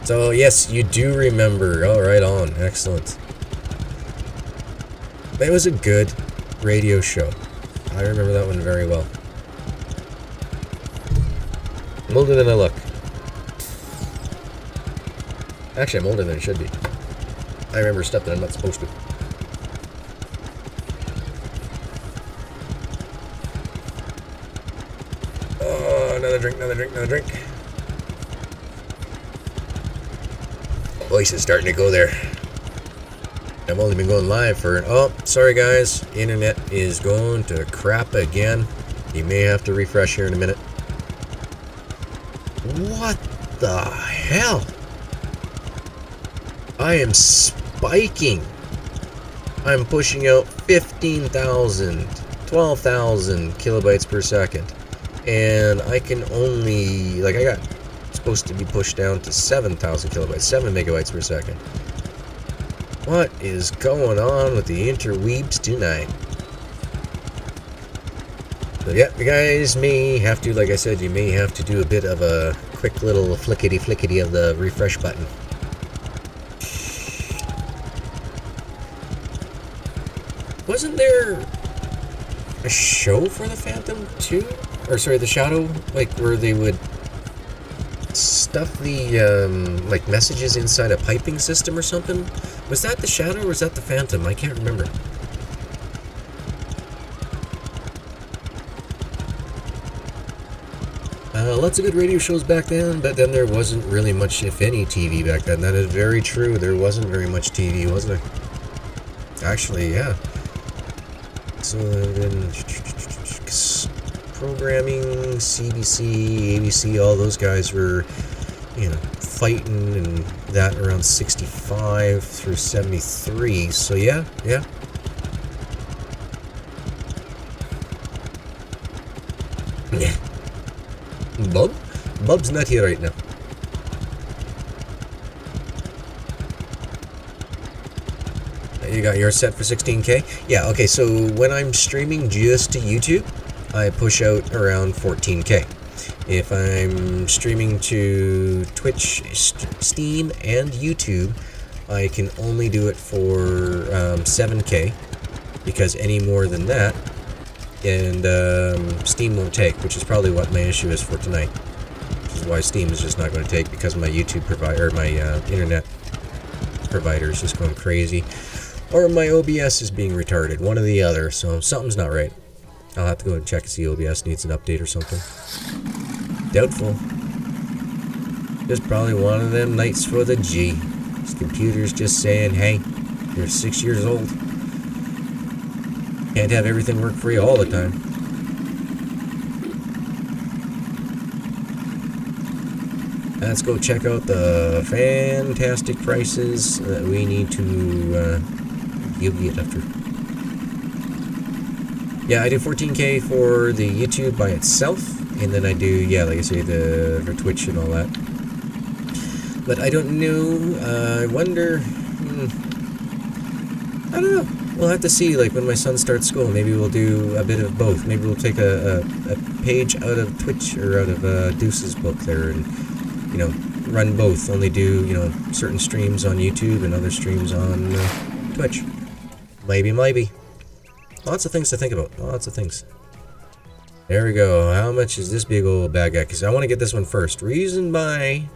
So, yes, you do remember. Oh, right on. Excellent. It was a good radio show. I remember that one very well. I'm older than I look. Actually, I'm older than I should be. I remember stuff that I'm not supposed to. Oh, another drink, another drink, another drink. Voice is starting to go there. I've only been going live for... Oh, sorry guys. Internet is going to crap again. You may have to refresh here in a minute. What the hell? I am spiking. I'm pushing out 15,000, 12,000 kilobytes per second. And I can only... Like, I got supposed to be pushed down to 7,000 kilobytes, 7 megabytes per second. What is going on with the interweebs tonight? So yeah, you guys may have to, like I said, you may have to do a bit of a quick little flickety of the refresh button. Wasn't there a show for the Phantom too? Or sorry, the Shadow, like where they would stuff the like messages inside a piping system or something? Was that the Shadow or was that the Phantom? I can't remember. Lots of good radio shows back then, but then there wasn't really much, if any, TV back then. That is very true. There wasn't very much TV, was there? Actually, yeah. So then, programming, CBC, ABC, all those guys were, you know, fighting and that around 65 through 73. So yeah. Bub's not here right now. You got yours set for 16K? Yeah, okay, so when I'm streaming just to YouTube, I push out around 14K. If I'm streaming to Twitch, Steam, and YouTube, I can only do it for 7K, because any more than that, and Steam won't take, which is probably what my issue is for tonight. Which is why Steam is just not going to take, because my YouTube provider, or my internet provider is just going crazy. Or my OBS is being retarded, one or the other, so something's not right. I'll have to go and check and see OBS needs an update or something. Doubtful. Just probably one of them nights for the G. This computer's just saying, hey, you're 6 years old. Can't have everything work for you all the time. Let's go check out the fantastic prices that we need to give you after. Yeah, I do 14K for the YouTube by itself, and then I do, yeah, like I say, for Twitch and all that. But I don't know, I wonder, I don't know. We'll have to see, like, when my son starts school, maybe we'll do a bit of both. Maybe we'll take a page out of Twitch, or out of Deuce's book there, and, you know, run both. Only do, you know, certain streams on YouTube and other streams on Twitch. Maybe. Lots of things to think about. Lots of things. There we go. How much is this big old bad guy? Because I want to get this one first. The reason why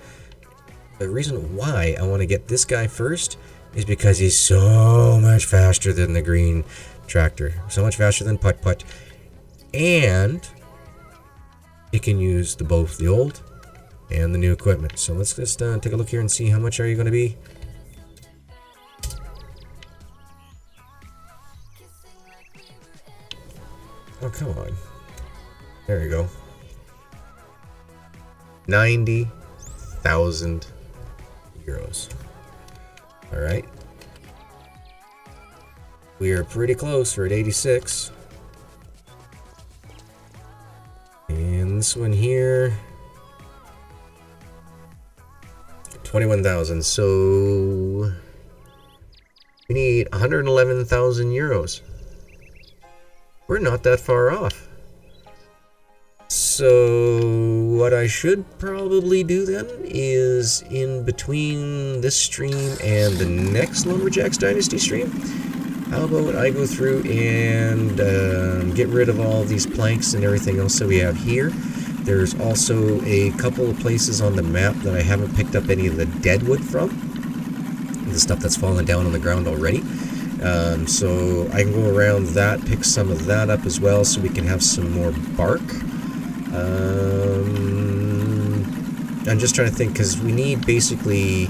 I want to get this guy first is because he's so much faster than the green tractor. So much faster than Putt-Putt. And it can use both the old and the new equipment. So let's just take a look here and see how much are you going to be. Oh, come on. There you go. 90,000 euros. Alright. We are pretty close. We're at 86. And this one here, 21,000. So we need 111,000 euros. We're not that far off. So what I should probably do then is in between this stream and the next Lumberjack's Dynasty stream, how about I go through and get rid of all these planks and everything else that we have here. There's also a couple of places on the map that I haven't picked up any of the dead wood from. The stuff that's fallen down on the ground already. So I can go around that, pick some of that up as well so we can have some more bark. I'm just trying to think because we need basically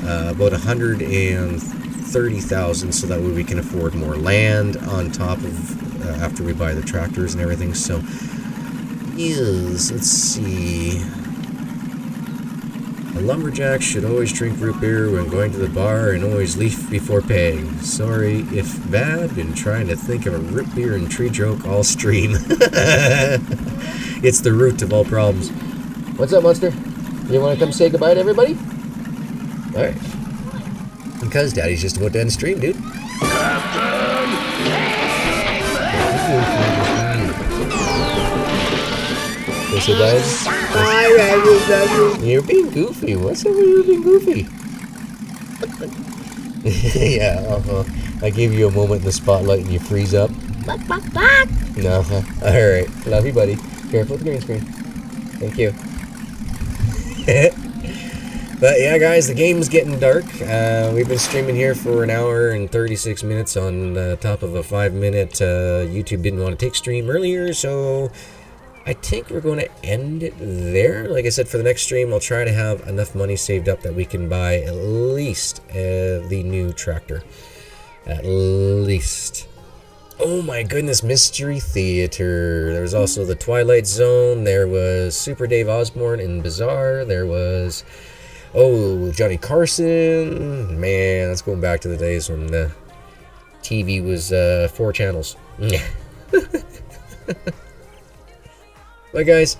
about 130,000 so that way we can afford more land on top of after we buy the tractors and everything. So yes, let's see. A lumberjack should always drink root beer when going to the bar and always leaf before paying. Sorry if bad, been trying to think of a root beer and tree joke all stream. It's the root of all problems. What's up, Monster? You want to come say goodbye to everybody? Alright. Because Daddy's just about to end stream, dude. Yes, it does. You're being goofy. What's up with you being goofy? Yeah, I gave you a moment in the spotlight and you freeze up. No, alright. Love you, buddy. Careful with the green screen. Thank you. But yeah, guys, the game's getting dark. We've been streaming here for an hour and 36 minutes on top of a 5-minute YouTube didn't want to take stream earlier, so I think we're going to end it there. Like I said, for the next stream, I'll try to have enough money saved up that we can buy at least the new tractor. At least. Oh my goodness, Mystery Theater. There was also the Twilight Zone. There was Super Dave Osborne in Bizarre. There was, Johnny Carson. Man, that's going back to the days when the TV was 4 channels. But guys,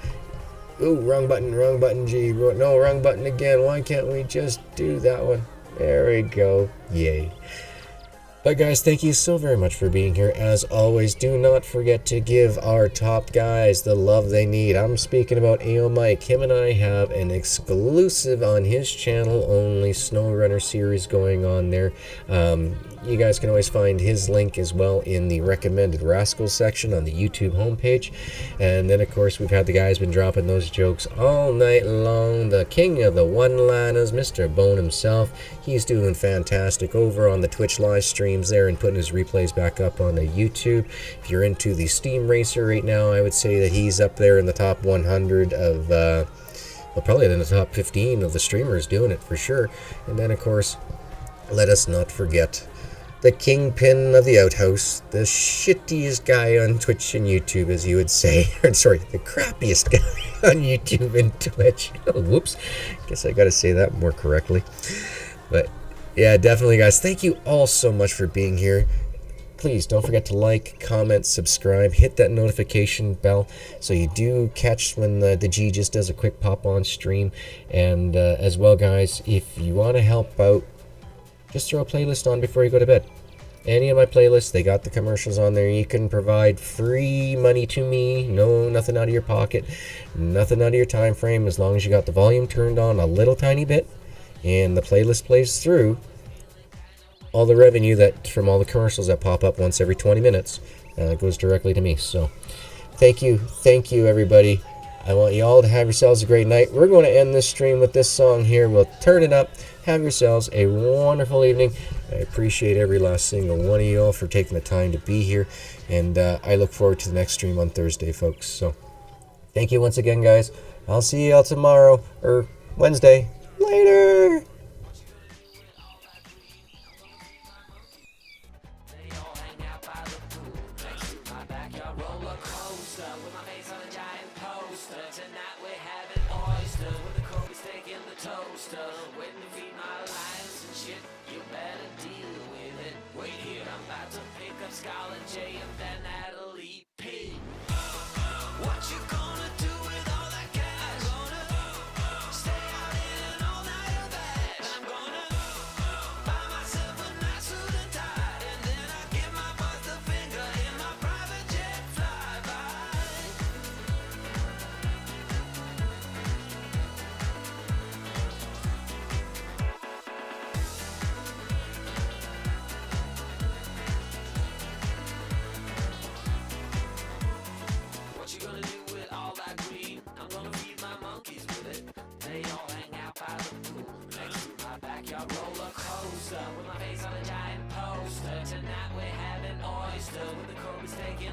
wrong button, G. No, wrong button again. Why can't we just do that one? There we go. Yay. But guys, thank you so very much for being here. As always, do not forget to give our top guys the love they need. I'm speaking about AO Mike. Him and I have an exclusive on his channel only SnowRunner series going on there. You guys can always find his link as well in the recommended Rascals section on the YouTube homepage. And then, of course, we've had the guys been dropping those jokes all night long. The king of the one-liners, Mr. Bone himself. He's doing fantastic over on the Twitch live streams there and putting his replays back up on the YouTube. If you're into the Steam Racer right now, I would say that he's up there in the top 100 of, well, probably in the top 15 of the streamers doing it for sure. And then, of course, let us not forget the kingpin of the outhouse, the shittiest guy on Twitch and YouTube, as you would say. Or, sorry, the crappiest guy on YouTube and Twitch. Oh, whoops. Guess I gotta say that more correctly. But, yeah, definitely, guys. Thank you all so much for being here. Please don't forget to like, comment, subscribe, hit that notification bell so you do catch when the G just does a quick pop on stream. And as well, guys, if you want to help out, just throw a playlist on before you go to bed. Any of my playlists, they got the commercials on there. You can provide free money to me. No, nothing out of your pocket. Nothing out of your time frame. As long as you got the volume turned on a little tiny bit and the playlist plays through, all the revenue that from all the commercials that pop up once every 20 minutes goes directly to me. So thank you, everybody. I want you all to have yourselves a great night. We're going to end this stream with this song here. We'll turn it up. Have yourselves a wonderful evening. I appreciate every last single one of you all for taking the time to be here. And I look forward to the next stream on Thursday, folks. So thank you once again, guys. I'll see you all tomorrow or Wednesday. Later.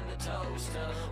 in the toaster.